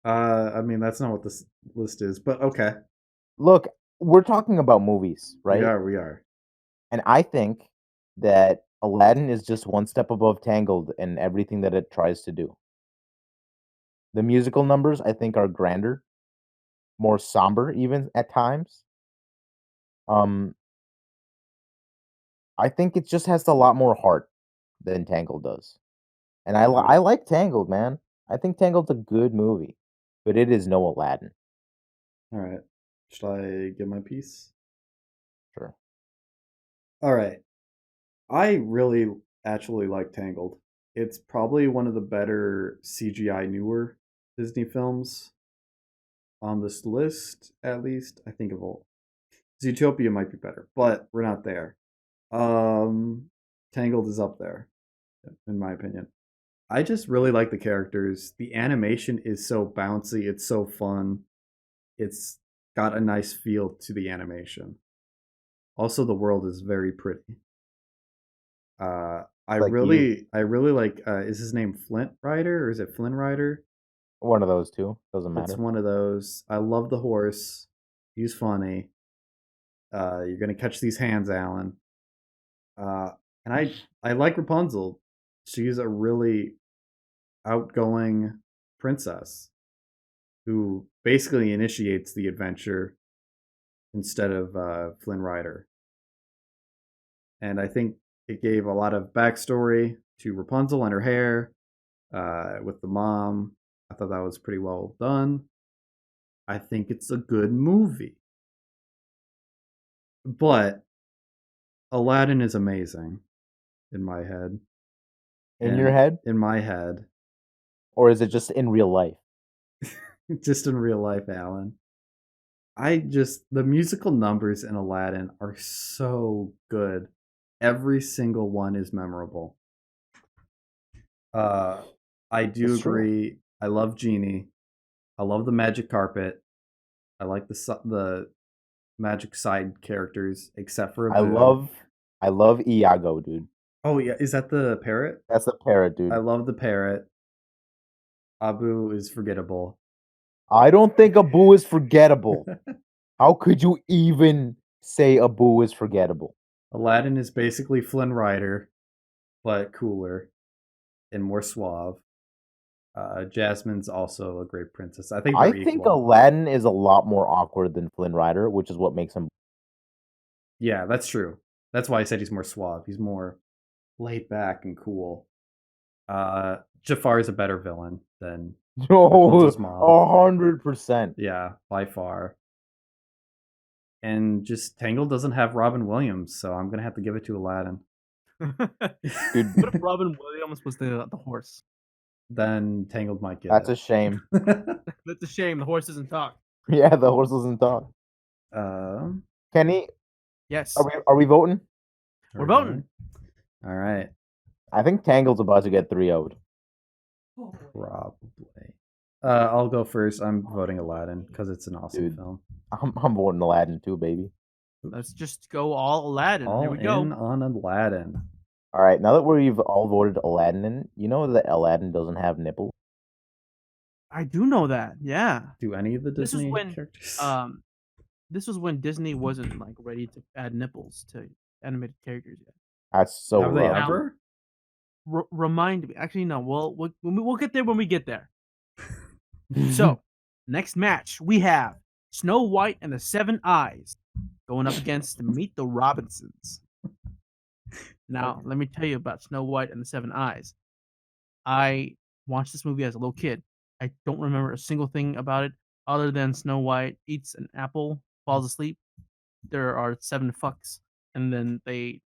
I mean that's not what this list is, but okay. Look, we're talking about movies, right? We are. And I think that Aladdin is just one step above Tangled in everything that it tries to do. The musical numbers, I think, are grander, more somber, even at times. Um, I think it just has a lot more heart than Tangled does, and I like Tangled, man. I think Tangled's a good movie, but it is no Aladdin. All right. Should I give my piece? Sure. All right. I really actually like Tangled. It's probably one of the better CGI newer Disney films on this list, at least. I think of all. Zootopia might be better, but we're not there. Tangled is up there, in my opinion. I just really like the characters. The animation is so bouncy, it's so fun. It's got a nice feel to the animation. Also, the world is very pretty. Like you, I really like. Is his name Flint Rider or is it Flynn Rider? one of those two doesn't It's matter. one of those. I love the horse. He's funny. You're gonna catch these hands, Alan. And I like Rapunzel. She's a really outgoing princess who basically initiates the adventure instead of Flynn Rider. And I think it gave a lot of backstory to Rapunzel and her hair with the mom. I thought that was pretty well done. I think it's a good movie. But Aladdin is amazing in my head. In your head, In my head. or is it just in real life? Just in real life, Alan. The musical numbers in Aladdin are so good. Every single one is memorable. I do It's true. agree. I love Genie. I love the magic carpet. I like the magic side characters, except for Abu. I love Iago, dude. Oh yeah, is that the parrot? That's the parrot, dude. I love the parrot. Abu is forgettable. I don't think Abu is forgettable. How could you even say Abu is forgettable? Aladdin is basically Flynn Rider, but cooler and more suave. Jasmine's also a great princess. I think I they're think equal. Aladdin is a lot more awkward than Flynn Rider, which is what makes him. Yeah, that's true. That's why I said he's more suave. He's more laid back and cool. Jafar is a better villain than No, Rapunzel's mom. 100%. Yeah, by far. And just Tangled doesn't have Robin Williams, so I'm gonna have to give it to Aladdin. Dude, What if Robin Williams was the horse? Then Tangled might get that's it. a shame. That's a shame. The horse doesn't talk. Yeah, the horse doesn't talk. Kenny, Yes. are we voting? We're voting. All right. I think Tangled's about to get 3-0'd. Probably. I'll go first. I'm voting Aladdin because it's an awesome Dude. film. I'm voting Aladdin too, baby. Let's just go all Aladdin. Here All we go. in on Aladdin. All right, now that we've all voted Aladdin in, you know that Aladdin doesn't have nipples? I do know that. Yeah. Do any of the This was Disney when characters? this was when Disney wasn't like ready to add nipples to animated characters yet. That's so Have they rough. ever? Remind me. Actually, no. We'll get there when we get there. So, next match we have Snow White and the Seven Eyes going up against Meet the Robinsons. Now, let me tell you about Snow White and the Seven Eyes. I watched this movie as a little kid. I don't remember a single thing about it other than Snow White eats an apple, falls asleep. There are 7 fucks, and then they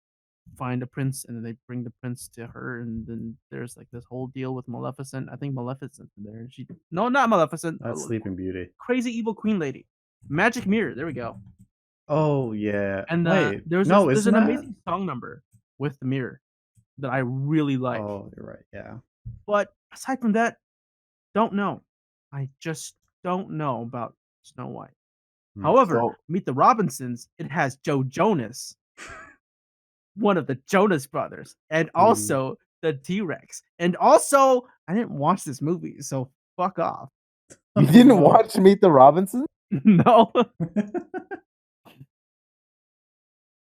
find a prince, and then they bring the prince to her, and then there's like this whole deal with Maleficent. I think Maleficent's in there. No, not Maleficent. That's Sleeping Beauty. Crazy evil queen lady. Magic Mirror. There we go. Oh yeah. And Wait, there's isn't an that? amazing song number with the mirror that I really like. Oh, you're right. Yeah. But aside from that, don't know. I just don't know about Snow White. However, So- Meet the Robinsons, it has Joe Jonas, one of the Jonas Brothers, and also the T-Rex. And also, I didn't watch this movie, so fuck off. You didn't watch Meet the Robinsons? No.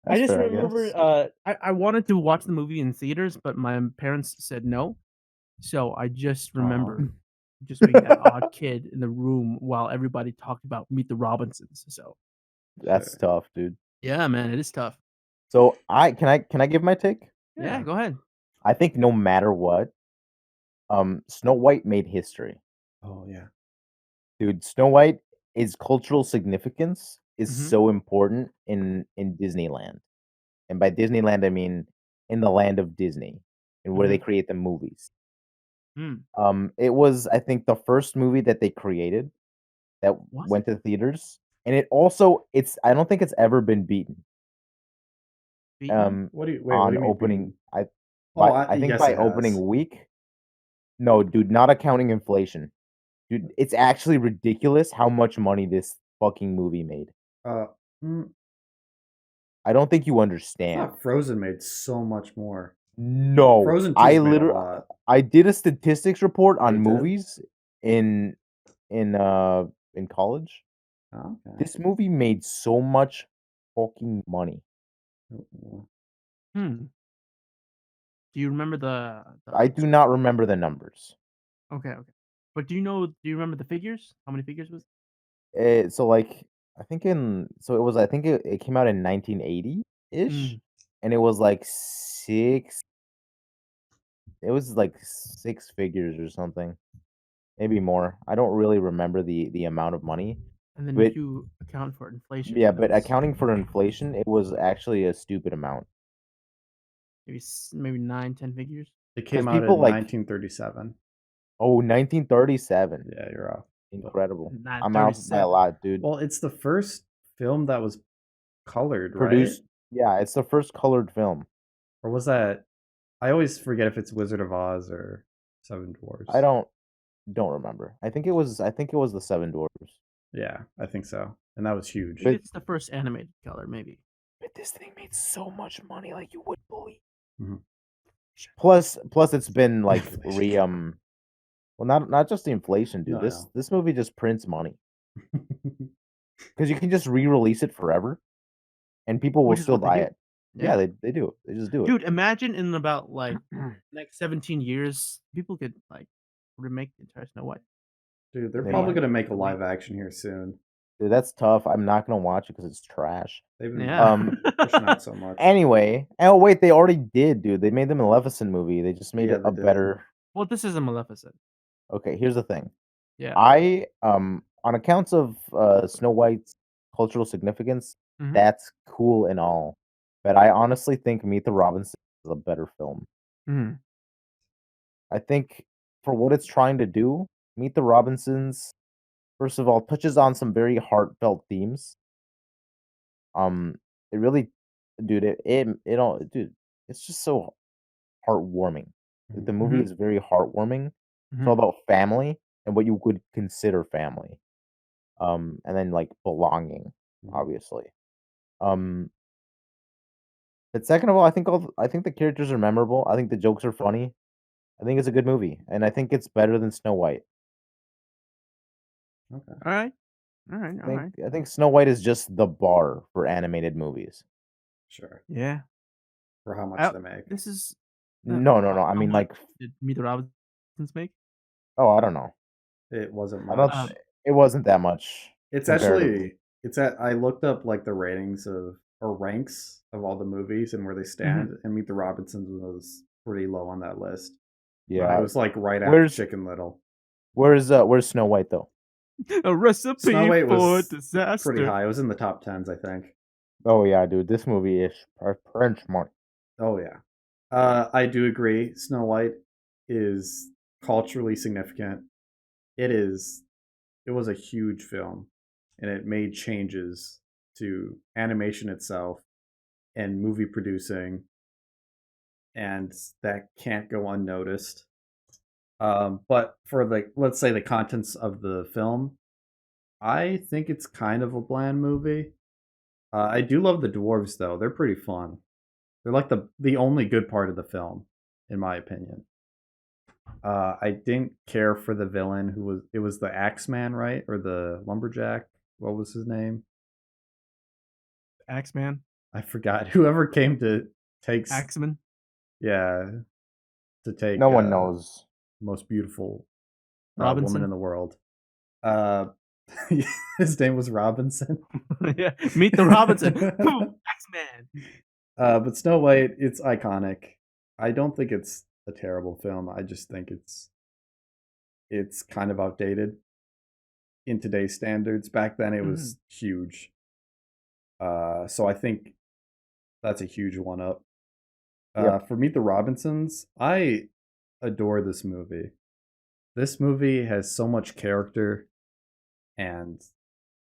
I That's just fair, remember guess. I wanted to watch the movie in theaters, but my parents said no. So I just remember just being that odd kid in the room while everybody talked about Meet the Robinsons. So That's tough, dude. yeah, man, it is tough. So can I give my take? Yeah, go ahead. I think no matter what, Snow White made history. Oh yeah. Dude, Snow White is cultural significance is Mhm. so important in Disneyland. And by Disneyland I mean in the land of Disney and where they create the movies. It was I think the first movie that they created that Was went to theaters. And I don't think it's ever been beaten. Beaten? What do you wait? On What do you mean opening beaten? I think yes, by it has. opening week. No, dude, not accounting inflation. Dude, it's actually ridiculous how much money this fucking movie made. Mm, I don't think you I understand. thought Frozen made so much more. No, Frozen 2 I made a literally lot. I did a statistics report on You did? movies in college. Oh, okay. This movie made so much fucking money. Do you remember the I do not remember the numbers. Okay. But do you remember the figures? How many figures was So like I think it came out in 1980-ish and it was like 6 figures or something. Maybe more. I don't really remember the amount of money. And then But- if you account for inflation. Yeah, that but was accounting for inflation, it was actually a stupid amount. maybe 9, 10 figures. It came 'Cause out in people, like- 1937. Oh, 1937. Yeah, you're off. Incredible. Not I'm out by a 37. lot, dude. Well, it's the first film that was colored, right? Produced. Yeah, it's the first colored film. Or was that? I always forget if it's Wizard of Oz or Seven Dwarfs. I don't remember. I think it was the Seven Dwarfs. Yeah, I think so, and that was huge. Maybe it's the first animated color, maybe. But this thing made so much money, like you wouldn't believe. Mhm. Plus, it's been like well, not just the inflation, dude. No, This movie just prints money because you can just re-release it forever, and people will Which is still what they buy do. it. Yeah, they do. They just do it. Dude, imagine in about like next 17 years, people could like remake the entire Snow White. Dude, they're They probably might. gonna make a live action here soon. Dude, that's tough. I'm not gonna watch it because it's trash. They've been Yeah. pushing out so much. Anyway, oh wait, they already did, dude. They made the Maleficent movie. They just made Yeah, it they a did. better. Well, this is a Maleficent. Okay, here's the thing. Yeah. I on accounts of Snow White's cultural significance, Mhm. that's cool and all, but I honestly think Meet the Robinsons is a better film. Mhm. I think for what it's trying to do, Meet the Robinsons, first of all, touches on some very heartfelt themes. It really, dude, it all, dude, it's just so heartwarming. Like, the movie Mhm. is very heartwarming. It's Mhm. all about family and what you would consider family. And then like belonging, Mhm. obviously. Um, but second of all, I think the characters are memorable. I think the jokes are funny. I think it's a good movie, and I think it's better than Snow White. Okay. All right. All right. All right. I think Snow White is just the bar for animated movies. Sure. Yeah. For how much I- they make. This is No. I how mean, much like, did Meet the Robinsons make? oh, I don't know. It wasn't I much. don't. It wasn't that much. It's comparatively. actually it's at I looked up like the ratings of or ranks of all the movies and where they stand, and Meet the Robinsons was pretty low on that list. Yeah. It was like right after Where's- Chicken Little. Where's Snow White though? A recipe Snow White for was disaster. pretty high. It was in the top 10s, I think. Oh yeah, dude, this movie is French money. Oh yeah. I do agree. Snow White is culturally significant. It was a huge film, and it made changes to animation itself and movie producing, and that can't go unnoticed. But for let's say the contents of the film, I think it's kind of a bland movie. I do love the dwarves though; they're pretty fun. They're like the only good part of the film, in my opinion. I didn't care for the villain it was the Axeman, right? Or the lumberjack. What was his name? Axeman. I forgot. Whoever came to take Axeman. yeah, to take No one knows. most beautiful Robinson. woman in the world. His name was Robinson. Yeah. Meet the Robinson. Axeman. But Snow White, it's iconic. I don't think it's a terrible film. I just think it's kind of outdated in today's standards. Back then, it was huge. So I think that's a huge one up. For Meet the Robinsons, I adore this movie. This movie has so much character, and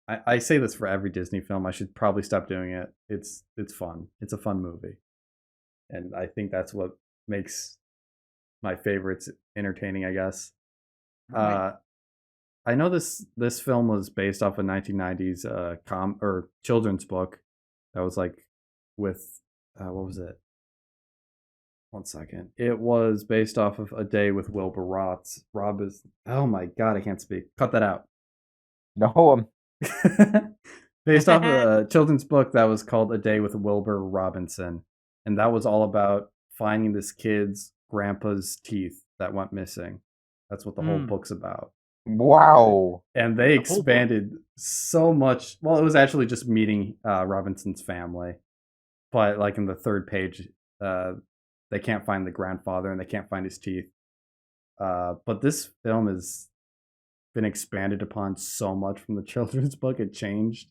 I say this for every Disney film. I should probably stop doing it. It's fun. It's a fun movie, and I think that's what makes my favorites entertaining, I guess. Right. I know this film was based off a 1990s children's book that was like with what was it? 1 second. It was based off of A Day with Wilbur Ross. Oh my god, I can't speak. Cut that out. No, Based off a children's book that was called A Day with Wilbur Robinson, and that was all about finding this kid's grandpa's teeth that went missing. That's what the whole book's about. wow. And they expanded so much. Well, it was actually just meeting Robinson's family, but like in the third page, they can't find the grandfather and they can't find his teeth. But this film has been expanded upon so much from the children's book. It changed.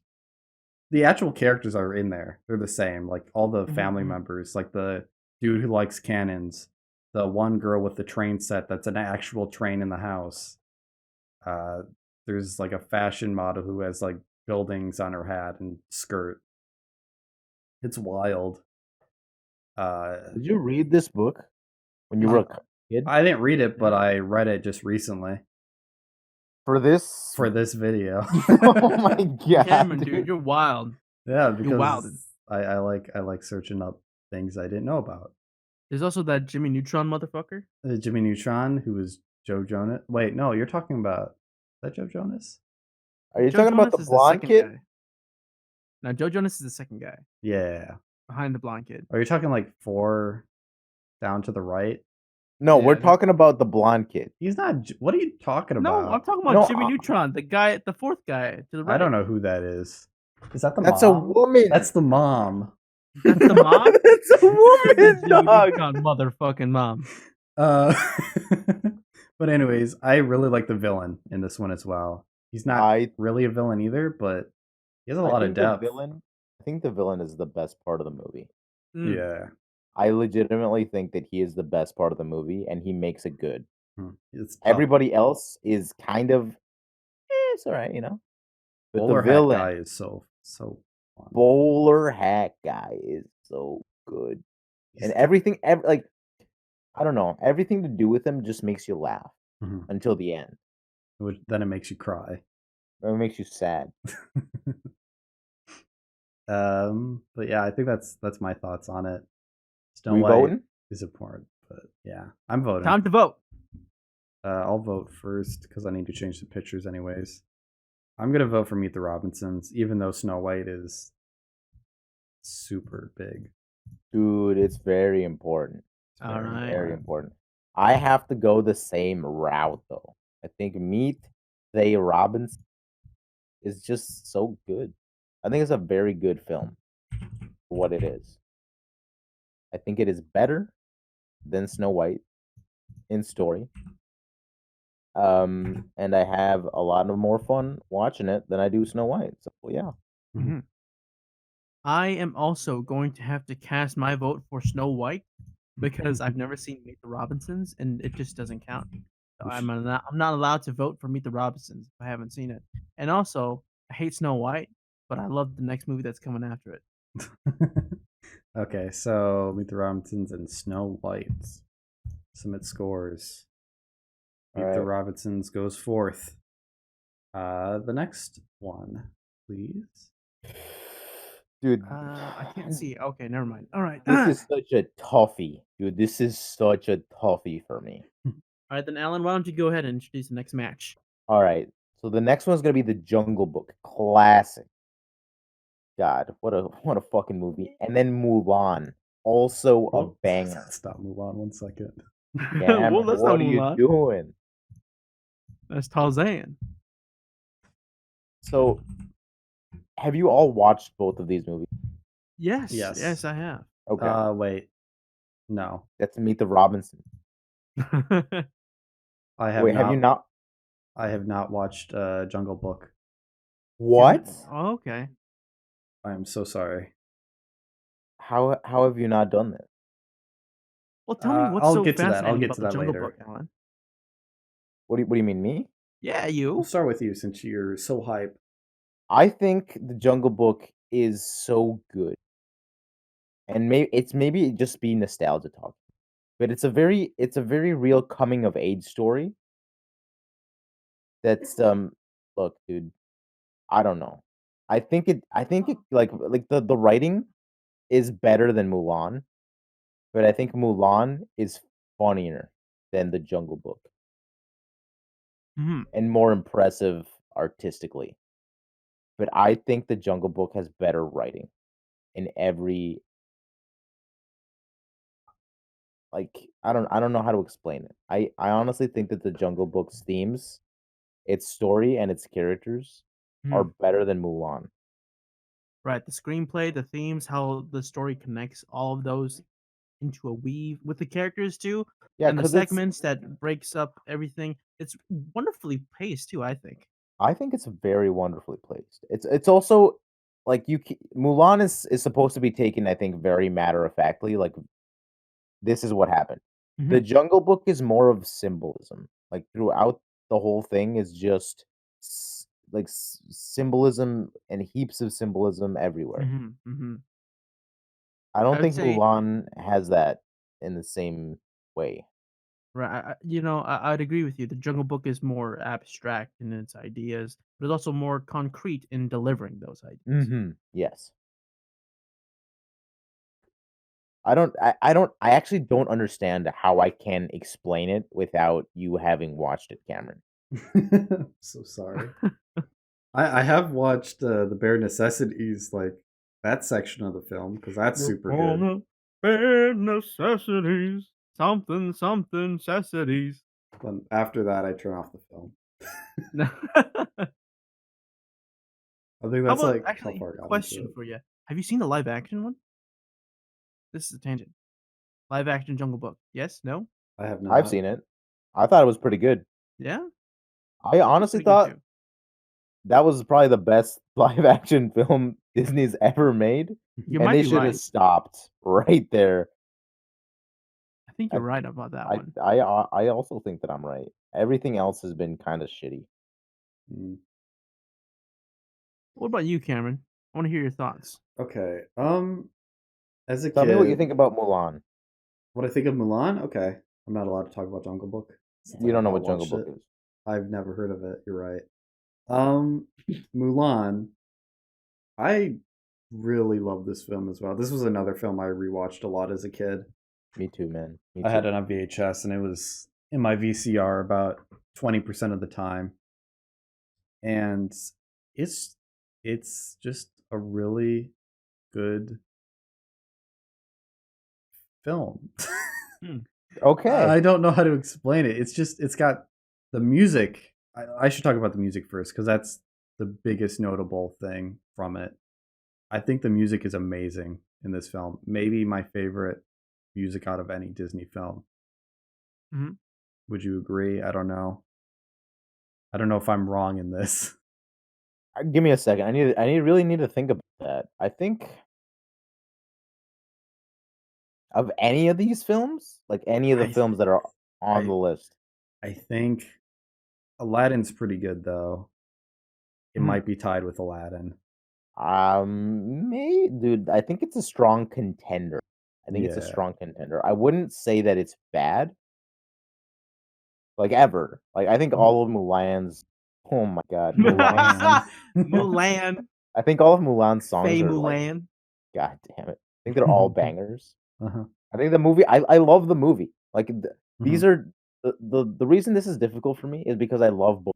The actual characters are in there. They're the same. Like all the family members, like the dude who likes cannons, the one girl with the train set that's an actual train in the house. There's like a fashion model who has like buildings on her hat and skirt. It's wild. Did you read this book when you were a kid? I didn't read it, but I read it just recently For this? for this video. Oh my god, Cameron, dude, you're wild. Yeah, You're wild. because I like searching up things I didn't know about. There's also that Jimmy Neutron motherfucker. Jimmy Neutron, who was Joe Jonas. Wait, no, you're talking about, is that Joe Jonas? Are you Joe talking about Jonas the is blonde second kid? guy. No, Joe Jonas is the second guy Yeah. behind the blonde kid. Are you talking like 4 down to the right? No, we're Yeah. talking about the blonde kid. He's not. What are you talking about? No, I'm talking about No, Jimmy Neutron, the guy, the fourth guy to the right. I don't know who that is. Is that the That's mom? a woman. That's the mom. That's the mom. That's a woman, Jimmy dog. Neutron, motherfucking mom. But anyways, I really like the villain in this one as well. He's not really a villain either, but he has a lot of depth. I think the villain is the best part of the movie. Yeah. I legitimately think that he is the best part of the movie, and he makes it good. It's tough. Everybody else is kind of, it's all right, you know. But Bowler the villain hat guy is so fun. bowler hat guy is so good, and everything, like, I don't know, everything to do with him just makes you laugh until the end. Then it makes you cry. It makes you sad. But yeah, I think that's my thoughts on it. Snow We White voting? is important, but yeah, I'm voting. Time to vote. I'll vote first because I need to change the pictures anyways. I'm gonna vote for Meet the Robinsons, even though Snow White is super big. Dude, it's very important. It's very important. I have to go the same route though. I think Meet the Robinsons is just so good. I think it's a very good film for what it is. I think it is better than Snow White in story. And I have a lot of more fun watching it than I do Snow White. So yeah. Mm-hmm. I am also going to have to cast my vote for Snow White because I've never seen Meet the Robinsons and it just doesn't count. So I'm not allowed to vote for Meet the Robinsons if I haven't seen it. And also, I hate Snow White, but I love the next movie that's coming after it. Okay, so Meet the Robinsons and Snow White. Submit scores. Meet the Robinsons goes fourth. The next one, please. Dude, I can't see. Okay, never mind. All right. This is such a toughie, dude. This is such a toughie for me. All right, then, Alan, why don't you go ahead and introduce the next match? All right. So the next one's gonna be the Jungle Book, classic. God, what a fucking movie. And then Mulan, also a banger. Stop Mulan 1 second. Yeah, Well, that's what not are you Mulan. doing? That's Tarzan. So, have you all watched both of these movies? Yes. Yes. Yes, I have. Okay. Wait. No. That's Meet the Robinsons. I have Wait, not, have you not? I have not watched Jungle Book. What? Oh, okay. I'm so sorry. How have you not done this? Well, tell me what's I'll so get to that. fascinating I'll get about to the that Jungle later. Book, Alan? What do you mean, me? Yeah, We'll you. start with you since you're so hype. I think the Jungle Book is so good, and maybe just be nostalgia talk, but it's a very real coming of age story. That's look, dude, I don't know. I think it like the writing is better than Mulan, but I think Mulan is funnier than the Jungle Book and more impressive artistically. But I think the Jungle Book has better writing in every, like, I don't know how to explain it. I honestly think that the Jungle Book's themes, its story and its characters are better than Mulan. Right, the screenplay, the themes, how the story connects all of those into a weave with the characters too. Yeah, and the 'cause it's segments that breaks up everything. It's wonderfully paced too, I think. I think it's very wonderfully placed. It's also like Mulan is supposed to be taken, I think, very matter of factly. Like, this is what happened. The Jungle Book is more of symbolism. Like throughout the whole thing is just symbolism and heaps of symbolism everywhere. I don't I would think say, Mulan has that in the same way. right, I'd agree with you. The Jungle Book is more abstract in its ideas, but it's also more concrete in delivering those ideas. Yes. I actually don't understand how I can explain it without you having watched it, Cameron. So sorry. I have watched the bare necessities, like that section of the film, because that's super good. Bare necessities, something necessities. Then after that, I turn off the film. I think that's like how far I got question into it. for you: have you seen the live action one? This is a tangent. Live action Jungle Book. Yes? No? I have not. I've seen it. I thought it was pretty good. Yeah? I honestly thought that was probably the best live action film Disney's ever made. You And might they be should have right. stopped right there. I think you're right about that one. I also think that I'm right. Everything else has been kind of shitty. Mm. What about you, Cameron? I want to hear your thoughts. Okay. As a Tell kid, me what you think about Mulan. what I think of Mulan? Okay. I'm not allowed to talk about Jungle Book. You don't know what Watched Jungle Book is. I've never heard of it. You're right. Mulan. I really love this film as well. This was another film I rewatched a lot as a kid. Me too, man. Me I too. had it on VHS, and it was in my VCR about 20% of the time. And it's just a really good film. Okay. I don't know how to explain it. It's got the music. I should talk about the music first, because that's the biggest notable thing from it. I think the music is amazing in this film. Maybe my favorite music out of any Disney film. Would you agree? I don't know. I don't know if I'm wrong in this. Give me a second. I really need to think about that. I think of any of these films, like any of the films that are on the list. I think Aladdin's pretty good, though. It might be tied with Aladdin. Dude, I think it's a strong contender. It's a strong contender. I wouldn't say that it's bad. Like ever. Like I think all of Mulan's. Oh my god, Mulan. Mulan. I think all of Mulan's songs Faye are Mulan. like, god damn it. I think they're all bangers. Uh-huh. I think the movie. I love the movie. Like these are the reason this is difficult for me is because I love both.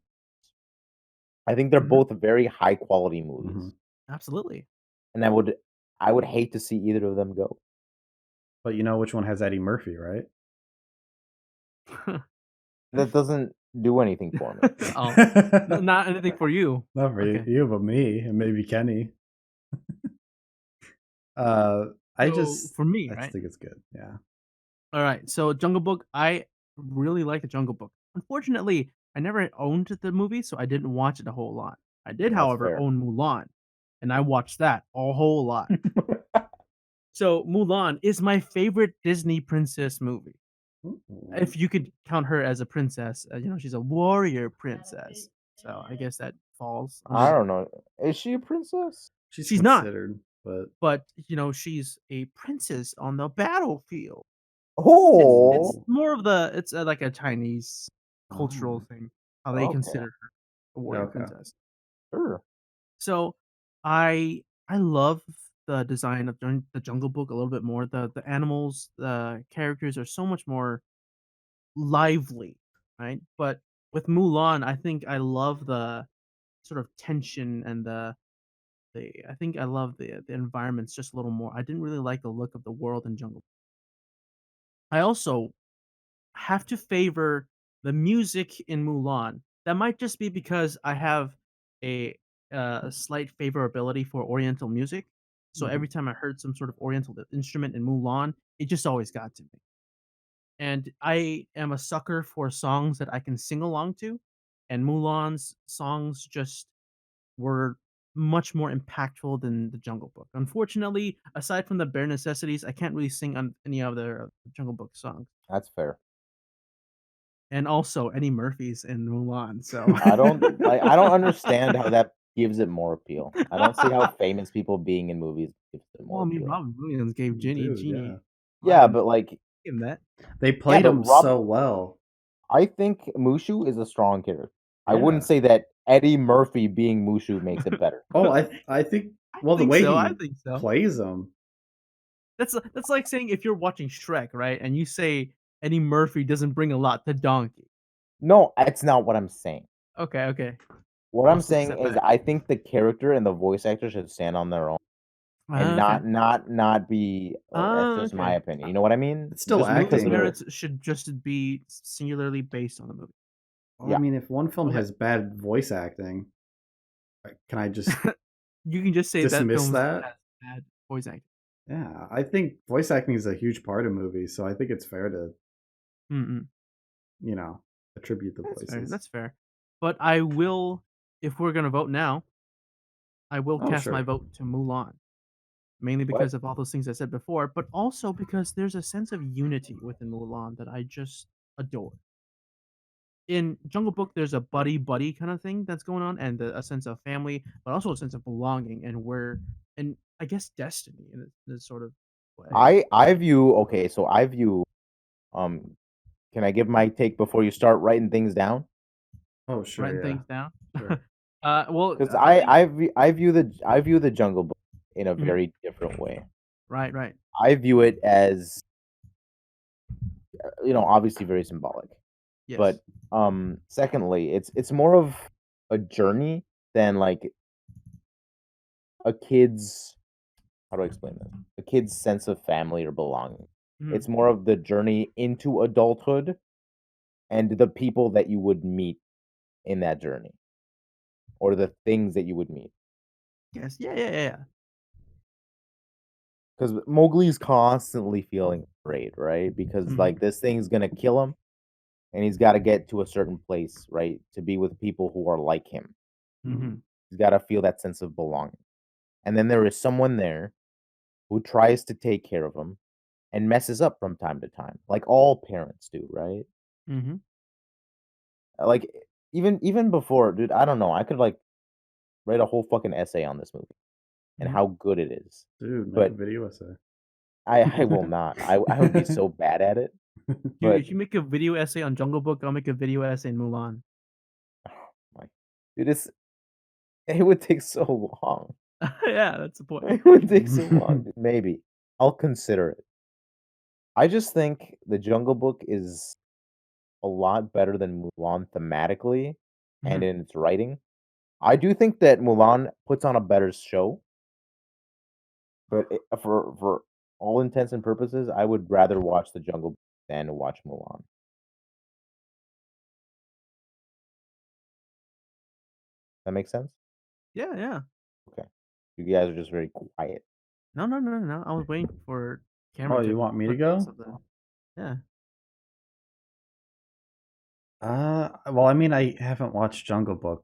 I think they're both very high quality movies. Absolutely. And I would hate to see either of them go. But you know which one has Eddie Murphy, right? That doesn't do anything for me. Not anything for you. Not for you, but me, and maybe Kenny. For me, I right? just think it's good. Yeah. All right. So Jungle Book, I really like the Jungle Book. Unfortunately, I never owned the movie, so I didn't watch it a whole lot. I did, however, own Mulan, and I watched that a whole lot. So Mulan is my favorite Disney princess movie. If you could count her as a princess, she's a warrior princess. So I guess that falls. I don't know. Is she a princess? She's not. But she's a princess on the battlefield. Oh, it's more of it's like a Chinese cultural thing, how they consider her a warrior princess. Sure. So I love the design of the Jungle Book a little bit more. The animals, the characters are so much more lively, right? But with Mulan, I think I love the sort of tension and I think I love the environments just a little more. I didn't really like the look of the world in Jungle. I also have to favor the music in Mulan. That might just be because I have a slight favorability for Oriental music. So every time I heard some sort of Oriental instrument in Mulan, it just always got to me. And I am a sucker for songs that I can sing along to, and Mulan's songs just were much more impactful than the Jungle Book. Unfortunately, aside from the bare necessities, I can't really sing on any other Jungle Book songs. That's fair. And also Eddie Murphy's in Mulan. So I don't understand how that gives it more appeal. I don't see how famous people being in movies gives it more Well, I mean, appeal. Robin Williams gave Genie yeah. Yeah, but like in that. They played but him Rob- so well. I think Mushu is a strong character. I Yeah. wouldn't say that Eddie Murphy being Mushu makes it better. Oh, I think. Well, the think way so, he I think so. plays him. That's like saying if you're watching Shrek, right, and you say Eddie Murphy doesn't bring a lot to Donkey. No, that's not what I'm saying. Okay. What I'm I'll saying step is back. I think the character and the voice actor should stand on their own and Okay. not be that's just my okay. opinion. You know what I mean? It's still Just because Movie's acting. of the- merits should just be singularly based on the movie. Well, Yeah. I mean, if one film Okay. has bad voice acting, can I just You can just say dismiss that that? has bad voice acting. Yeah, I think voice acting is a huge part of movies, so I think it's fair to, Mm-mm. attribute the That's fair. voices. That's fair. But I will, if we're gonna vote now, I will Oh, cast my sure. vote to Mulan. Mainly because of all those things I said before, but also because there's a sense of unity within Mulan that I just adore. In Jungle Book, there's a buddy kind of thing that's going on, and a sense of family, but also a sense of belonging and I guess destiny in this sort of way. I view can I give my take before you start writing things down? Oh, sure, Writing yeah. things down. Sure. Well, Because I think- I view the Jungle Book in a Mhm. very different way. right. I view it as obviously very symbolic. Yes. But secondly, it's more of a journey than like a kid's how do I explain this? A kid's sense of family or belonging. Mhm. It's more of the journey into adulthood and the people that you would meet in that journey or the things that you would meet. Yes. Yeah. Because Mowgli's constantly feeling afraid, right? Because Mhm. like this thing's gonna kill him, and he's got to get to a certain place, right, to be with people who are like him. Mm-hmm. He's got to feel that sense of belonging. And then there is someone there who tries to take care of him and messes up from time to time, like all parents do, right? Mm-hmm. Like even before, dude, I don't know. I could like write a whole fucking essay on this movie and Mhm. how good it is. Dude, make But a video essay. I will not. I would be so bad at it. Dude, But if you make a video essay on Jungle Book, I'll make a video essay in Mulan. dude, it would take so long. Yeah, that's the point. It would take so long. Dude. Maybe I'll consider it. I just think the Jungle Book is a lot better than Mulan thematically and Mhm. in its writing. I do think that Mulan puts on a better show, but for all intents and purposes, I would rather watch the Jungle Book than watch Mulan. That makes sense? Yeah. Okay. You guys are just very quiet. No. I was waiting for Oh, you want me to put go? something. Yeah. Well, I mean, I haven't watched Jungle Book,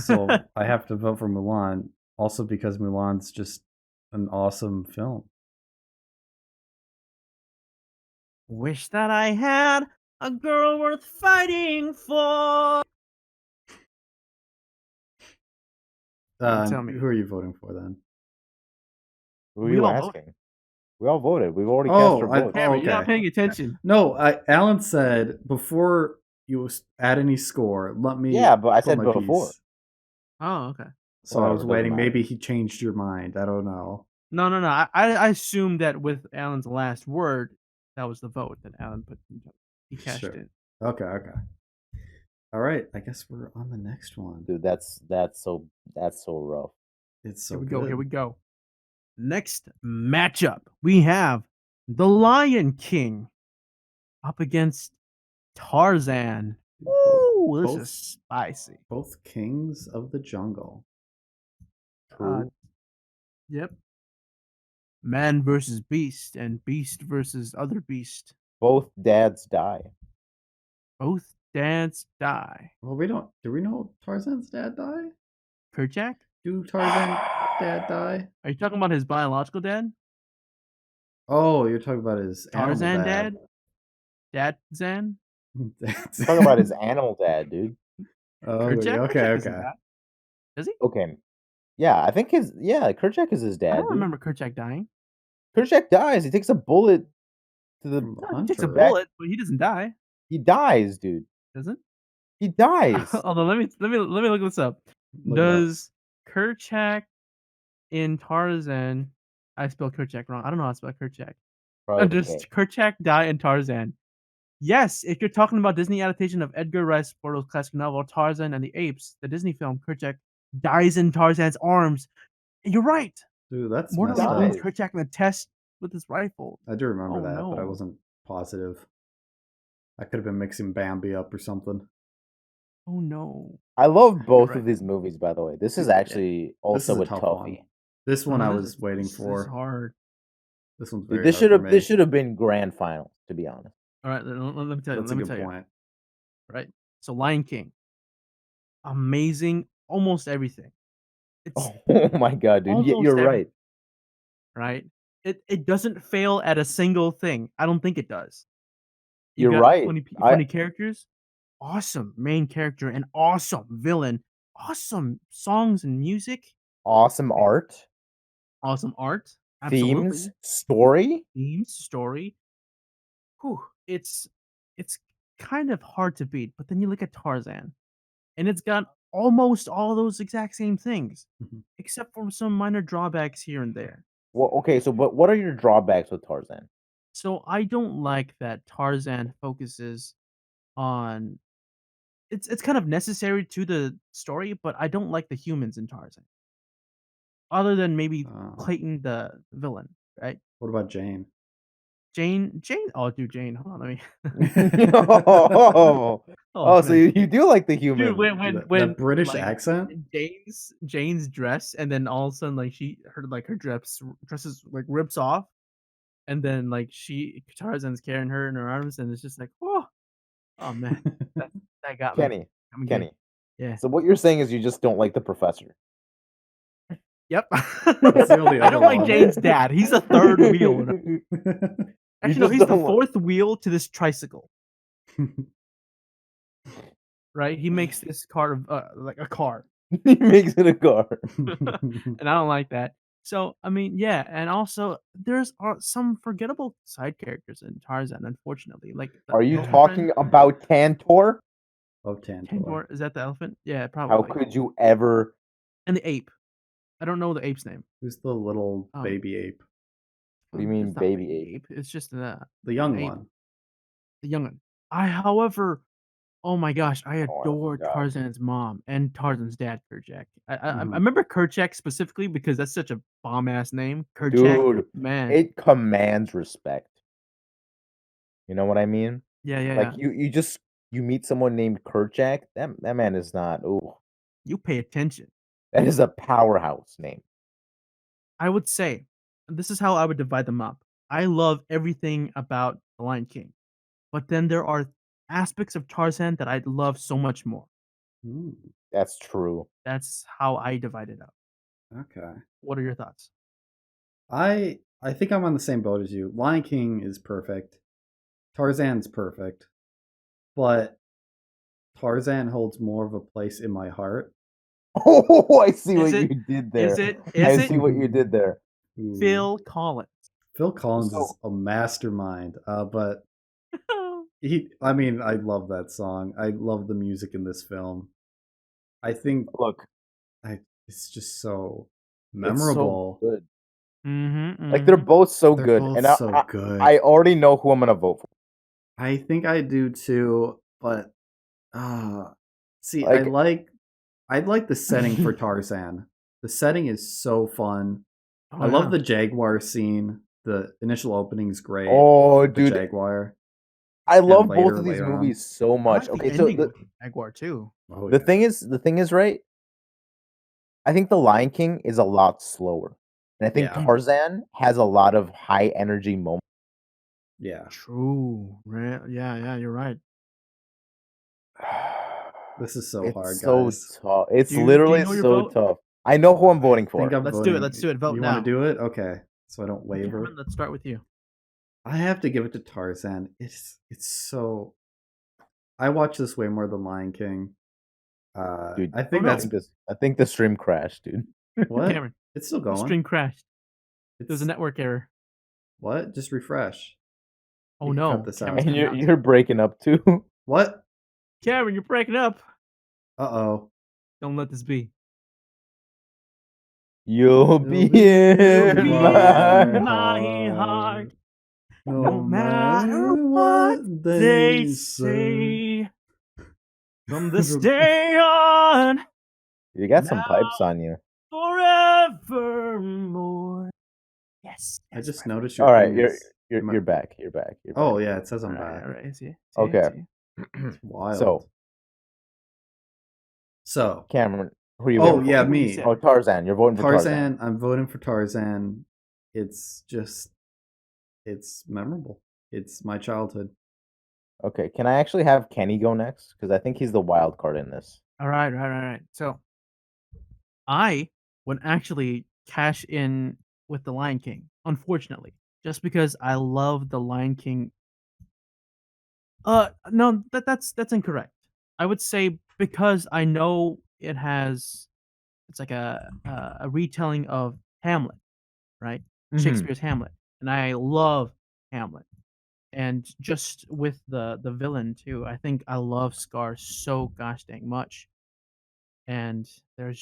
so I have to vote for Mulan. Also, because Mulan's just an awesome film. Wish that I had a girl worth fighting for. Tell me. Who are you voting for then? Who are We you all voted. asking? We all voted. We've already cast our votes. Cameron, you're not okay. paying attention. No, Alan said before you add any score, let me. Yeah, but I put said my before. piece. Oh, okay. So I Whatever, was doesn't waiting. matter. Maybe he changed your mind. I don't know. No. I assumed that with Alan's last word, that was the vote that Alan put. He cashed Sure. in. Okay. All right. I guess we're on the next one. Dude, that's so rough. It's so Here we go. Next matchup, we have the Lion King up against Tarzan. Ooh, this both- is spicy. Both kings of the jungle. True. Yep. Man versus beast and beast versus other beast. Both dads die. Both dads die. Well, we don't. Do we know Tarzan's dad died? Kerchak? do Tarzan dad die? Are you talking about his biological dad? Oh, you're talking about his animal Tarzan dad. dad? Zan? Talking about his animal dad, dude. Oh, Kerchak? okay, Kerchak doesn't okay. die. Does he? Okay. Yeah, I think Kerchak is his I dad, don't dude. remember Kerchak dying. Kerchak dies. He takes a bullet to the From the No, he takes a hunter. bullet, but he doesn't die, He dies, dude. doesn't? He dies. Although let me look this up. Look it up. Does Kerchak in Tarzan? I spelled Kerchak wrong. I don't know how to spell Kerchak. Does Okay. Kerchak die in Tarzan? Yes, if you're talking about Disney adaptation of Edgar Rice Burroughs' classic novel Tarzan and the Apes, the Disney film, Kerchak dies in Tarzan's arms. You're right. Dude, that's Mortally messed up. wounds Dies. Kerchak in a test with his rifle. I do remember Oh, that, but I no. wasn't positive. I could have been mixing Bambi up or something. Oh no. I love both right. of these movies, by the way. This is Yeah. actually This also is a a tough toughie. one. This one I No, was waiting this is for. hard. This one's Dude, very hard for me. this should have been grand finals, to be honest. All right, let me tell you. That's Let a me good tell you. point. Right. So Lion King, amazing, almost everything. It's Oh my god, dude. almost You're right. everything, right. It doesn't fail at a single thing. I don't think it does. You You're got right. funny characters, awesome main character, and awesome villain, awesome songs and music, Awesome art, awesome art, absolutely. themes, story. Themes, story. Whew, it's kind of hard to beat. But then you look at Tarzan, and it's got almost all those exact same things, Mhm. except for some minor drawbacks here and there. Well, okay, so but what are your drawbacks with Tarzan? So I don't like that Tarzan focuses on it's kind of necessary to the story, but I don't like the humans in Tarzan. Other than maybe Clayton the villain, right? What about Jane? Jane oh dude, Jane, hold on, let me Oh, so man. you do like the human. Dude, when that British like, accent? Jane's dress, and then all of a sudden like her dresses like rips off, and then like Tarzan's carrying her in her arms, and it's just like oh man, that got me. Kenny. Got me good. Kenny. Yeah. So what you're saying is you just don't like the professor. Yep. That's the only I other don't like one. Jane's dad. He's the third wheel. Actually, no, just he's the don't like- fourth wheel to this tricycle. Right? He makes this car like a car. He makes it a car. And I don't like that. So, I mean, yeah, and also there's some forgettable side characters in Tarzan, unfortunately. Like Are you elephant. talking about Tantor? Oh, Tantor. Tantor? Is that the elephant? Yeah, How probably. could you ever? And the ape. I don't know the ape's name. Who's the little baby ape? What do you mean, It's not baby ape? It's just the The young ape. one. The young one. However, oh my gosh, I adore God. Tarzan's mom and Tarzan's dad, Kerchak. I Mhm. remember Kerchak specifically because that's such a bomb ass name. Kerchak, Dude, man. it commands respect. You know what I mean? Yeah, Like you meet someone named Kerchak, that man is not. Oh, you pay attention. that is a powerhouse name. I would say this is how I would divide them up. I love everything about The Lion King, but then there are aspects of Tarzan that I love so much more. Mm, That's true. That's how I divide it up. okay. What are your thoughts? I think I'm on the same boat as you. Lion King is perfect. Tarzan's perfect. But Tarzan holds more of a place in my heart. Oh, I see Is what it- you did there. Is it? I Is see it what you did there. Ooh. Phil Collins? Phil Collins So- is a mastermind. But I love that song. I love the music in this film. I think Look, it's just so it's memorable. so good. Mm-hmm, Like they're both so They're good, both and so good. I already know who I'm gonna vote for. I think I do too, but see, Like- I like the setting for Tarzan. The setting is so fun. Oh, I love the Jaguar scene. The initial opening is great. Oh, the dude, Jaguar. I love both later- of these later on. movies so much. The Okay, so ending with Jaguar too. Oh, the yeah. thing is, right? I think The Lion King is a lot slower, and I think Yeah. Tarzan has a lot of high energy moments. Yeah. True. Right? Yeah, you're right. This is so It's hard, so guys. tough. It's Do you literally know your so vote? tough. I know who I'm voting I think for. I'm Let's do it. voting- Let's do it. Vote You now. want to do it? Okay, so I don't waver. Cameron, let's start with you. I have to give it to Tarzan. It's so. I watch this way more than Lion King. Dude, I think no. that's I think the stream crashed, dude. what. Cameron, It's still the going. stream crashed. There was a It's- network error. What? Just refresh. Oh You can no. cut this out. Cameron's And gonna you're breaking up too. What? Cameron, you're breaking up. Uh-oh. Don't let this be. You'll be be in in my heart. No, No matter what they say. From this day on, You got some Now- pipes on you. forevermore. Yes. I that's just right. noticed your All right, thing you're is- you're am I- you're back. You're back. You're back. Oh yeah, it says I'm All right, back. all right. See? Okay. See? It's wild. So, So Cameron, who are you oh voting yeah, for? me. Oh, Tarzan. You're voting for Tarzan. Tarzan. I'm voting for Tarzan. It's just it's memorable. It's my childhood. Okay, can I actually have Kenny go next? Because I think he's the wild card in this. All right. So, I would actually cash in with the Lion King, unfortunately, just because I love the Lion King. No, that's incorrect. I would say because I know it's like a retelling of Hamlet, right? Shakespeare's Hamlet, and I love Hamlet. And just with the villain too, I think I love Scar so gosh dang much. And it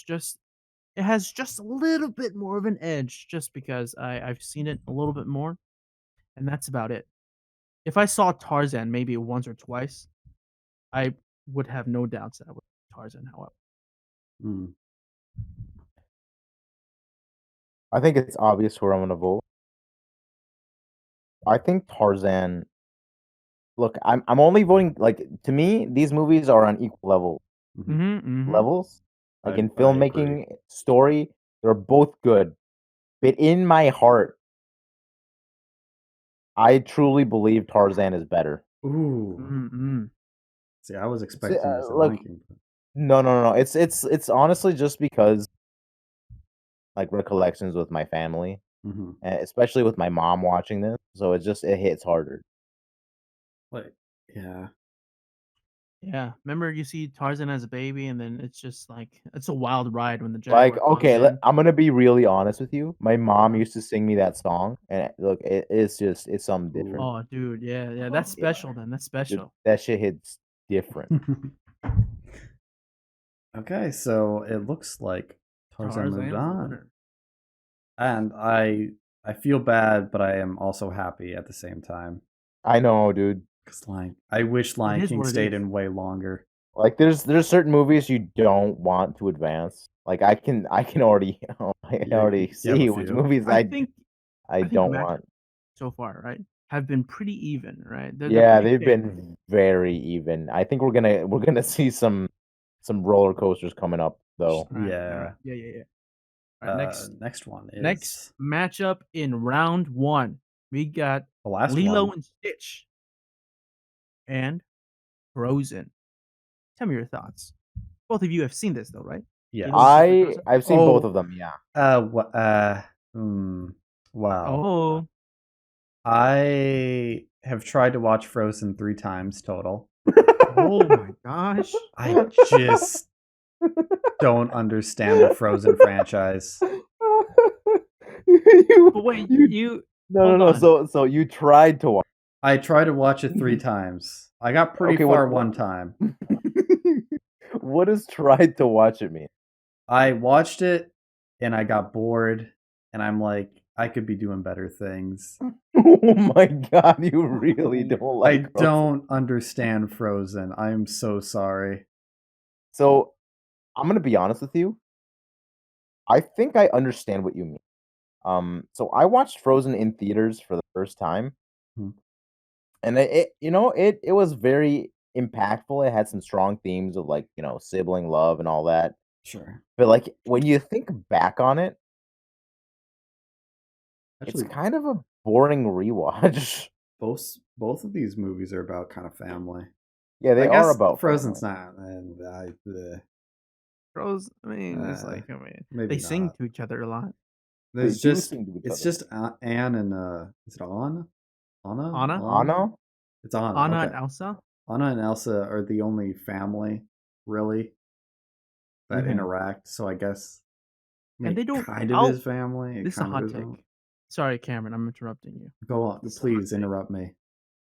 has just a little bit more of an edge just because I've seen it a little bit more, and that's about it. If I saw Tarzan maybe once or twice, I would have no doubts that I would Tarzan, however. Mm. I think it's obvious where I'm gonna vote. I think Tarzan. Look, I'm only voting like to me. These movies are on equal levels. Like in I agree. filmmaking, story, they're both good. But in my heart, I truly believe Tarzan is better. Ooh. Mm-hmm. See, I was expecting this in look, Lion King. No. It's honestly just because like recollections with my family, Mm-hmm. especially with my mom watching this. So it hits harder. Like, yeah. Yeah, remember you see Tarzan as a baby, and then it's just like it's a wild ride when the Like, jaguar okay, comes in. I'm gonna be really honest with you. My mom used to sing me that song, and look, it's something different. Oh, dude, yeah, that's special. Then that's Dude, special. that shit hits different. Okay, so it looks like Tarzan moved Tarzan's the on. winner. And I feel bad, but I am also happy at the same time. I know, dude. Because I wish Lion is King what it stayed is. in way longer. Like, there's certain movies you don't want to advance. Like, I can already Yeah, already you have see a which few. movies I I think don't the matchup want. so far, right, have been pretty even, right? They're Yeah, pretty they've fair. been very even. I think we're gonna see some roller coasters coming up though. All right, Yeah. yeah. All right, Next one is next matchup in round 1, we got the last Lilo one. and Stitch and Frozen. Tell me your thoughts. Both of you have seen this though, right? Yes. Lilo and Stitch and Frozen? I've seen both Oh. of them. Yeah. Wow. Oh, I have tried to watch Frozen 3 times total. oh my gosh. I just don't understand the Frozen franchise. But wait, no. hold on. So you tried to watch. I tried to watch it 3 times. I got pretty Okay, far what- one time. What does tried to watch it mean? I watched it and I got bored and I'm like, I could be doing better things. Oh my god, you really don't like I Frozen. don't understand Frozen. I'm so sorry. So I'm gonna be honest with you. I think I understand what you mean. So I watched Frozen in theaters for the first time, Hmm. and it was very impactful. It had some strong themes of like sibling love and all that. Sure. But like when you think back on it, Actually, it's kind of a boring rewatch. both of these movies are about kind of family. Yeah, they I are guess about Frozen's family. not, and Frozen. I mean, it's Uh, like, I mean, maybe they sing not. to each other a lot. There's do just sing to each it's other. just Anne and is it Anna? Anna, Anna? It's Anna. Anna Okay. and Elsa. Anna and Elsa are the only family really that Mhm. interact. So I guess And they don't. kind of is family. It This is a kind hot of isn't. take. Sorry, Cameron, I'm interrupting you. Go on, This is a hot please take. interrupt me.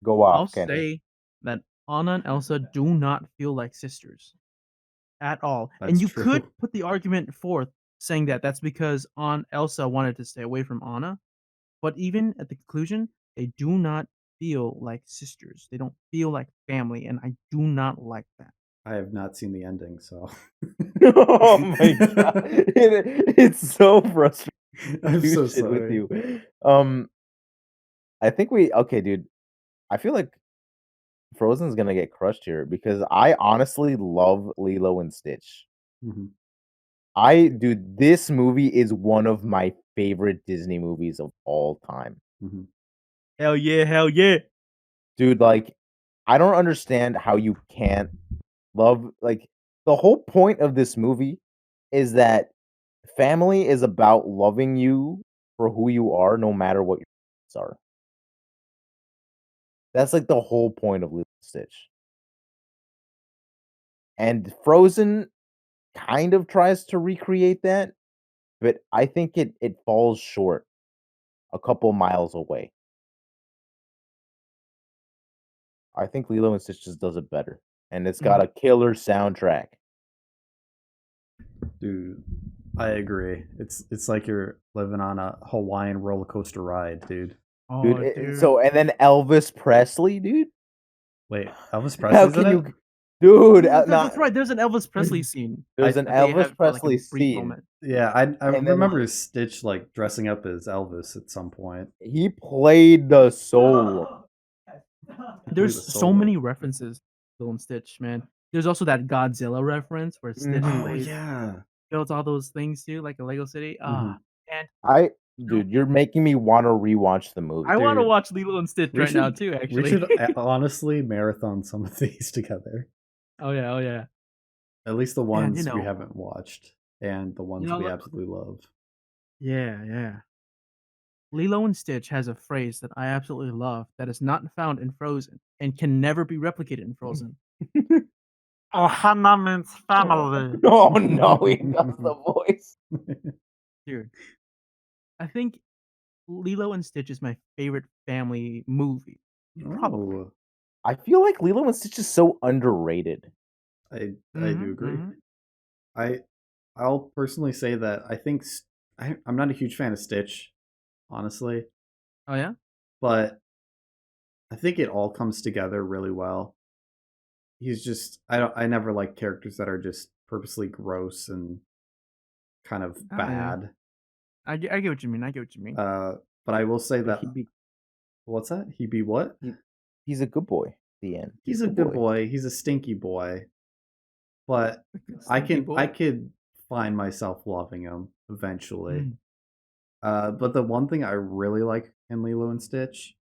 Go I'll off, Kenny. say that Anna and Elsa do not feel like sisters at all. And That's you could true. put the argument forth saying that that's because Elsa wanted to stay away from Anna. But even at the conclusion, they do not feel like sisters. They don't feel like family, and I do not like that. I have not seen the ending, so Oh my god, it's so frustrating. I'm to so shit with sorry. you. I think okay, dude. I feel like Frozen's gonna get crushed here because I honestly love Lilo and Stitch. Mhm. Dude, this movie is one of my favorite Disney movies of all time. Mhm. Hell yeah, hell yeah. Dude, like, I don't understand how you can't love, like, the whole point of this movie is that family is about loving you for who you are, no matter what your thoughts are. That's like the whole point of Lilo and Stitch. And Frozen kind of tries to recreate that, but I think it falls short a couple miles away. I think Lilo and Stitch just does it better, and it's got a killer soundtrack. Dude, I agree. It's like you're living on a Hawaiian roller coaster ride, dude. Oh, Dude, dude. so and then Elvis Presley, dude. Wait, Elvis How Presley's can in you, it? dude? That's right. There's an Elvis Presley scene. There's an that they have Elvis for, like, a Presley brief scene. moment. Yeah, I And then, remember like, Stitch like dressing up as Elvis at some point. He played the soul. There's the so solo. many references to Lilo and Stitch, man. There's also that Godzilla reference where Stitch Mhm. Oh plays, yeah. builds all those things too, like a Lego city. Mhm. And Dude, you're making me want to rewatch the movie. I want to Dude, watch Lilo and Stitch we right now should- too. We Actually. should honestly marathon some of these together. Oh yeah, oh yeah. At least the And, ones you we know, haven't watched and the ones know we what? absolutely love. Yeah, yeah. Lilo and Stitch has a phrase that I absolutely love that is not found in Frozen and can never be replicated in Frozen. Ohana means family. Oh no, he does the voice. Dude, I think Lilo and Stitch is my favorite family movie. Probably. Oh, I feel like Lilo and Stitch is so underrated. I do agree. I'll personally say that I think I'm not a huge fan of Stitch, honestly, Oh yeah? but I think it all comes together really well. He's just I never like characters that are just purposely gross and kind of Oh, yeah. bad. I get what you mean. I get what you mean. But I will say that what's that? He be what? He's a good boy. At the end. He's a good boy. He's a stinky boy. But I could find myself loving him eventually. But the one thing I really like in Lilo and Stitch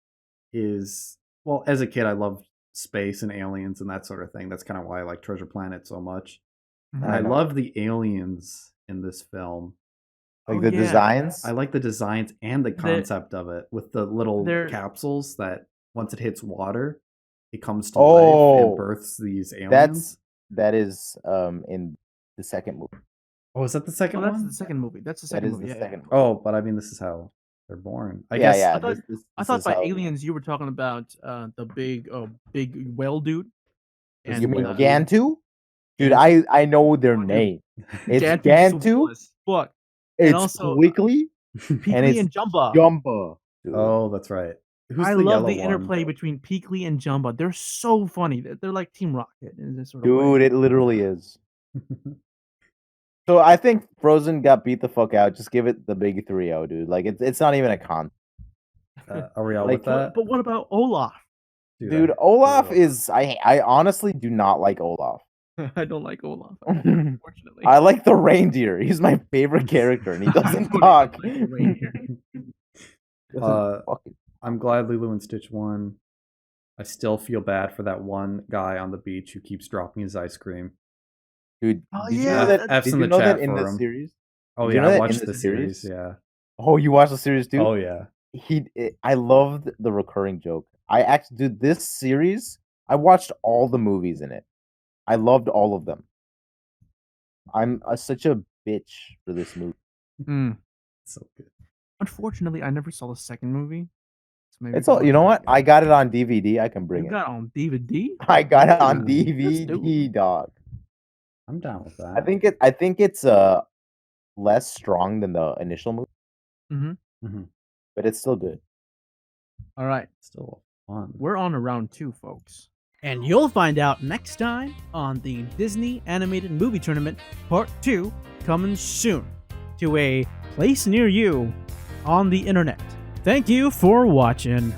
is, well, as a kid I loved space and aliens and that sort of thing. That's kind of why I like Treasure Planet so much. And I love the aliens in this film. Like the designs? I like the designs and the concept of it with the little capsules that once it hits water, it comes to life and births these aliens. That is in the second movie. Oh, is that the second one? That's the second movie. That's the second movie. The second movie. Oh, but I mean, this is how they're born. I thought by aliens you were talking about the big whale dude. You mean Gantu? Dude, I know their name. It's Gantu. Fuck. It's also Squiggly. Peekly and Jumba. Jumba. Oh, that's right. I love the interplay between Peekly and Jumba. They're so funny. They're like Team Rocket in this sort of way. Dude, it literally is. So I think Frozen got beat the fuck out. Just give it the big 3-0, dude. Like it's not even a con. Are we all with that? But what about Olaf? Dude, Olaf is I honestly do not like Olaf. I don't like Olaf, unfortunately. I like the reindeer. He's my favorite character, and he doesn't talk. I'm glad Lilo and Stitch won. I still feel bad for that one guy on the beach who keeps dropping his ice cream. Dude, Oh, did you yeah, know that? F's Did in you the know chat that in for the him. series? Oh Did you yeah, know I that in watched the the series. series? Yeah. Oh, you watched the series too? Oh yeah. I loved the recurring joke. I actually, dude, this series, I watched all the movies in it. I loved all of them. I'm such a bitch for this movie. Mm. So good. Unfortunately, I never saw the second movie. So maybe It's we all. can You know watch what? it I together. got it on DVD. I can bring You it. got it on DVD? I got it on Ooh, DVD, dog. I'm down with that. I think it's less strong than the initial movie, Mm-hmm. but it's still good. All right. Still fun. We're on to round 2, folks. And you'll find out next time on the Disney Animated Movie Tournament Part 2, coming soon to a place near you on the internet. Thank you for watching.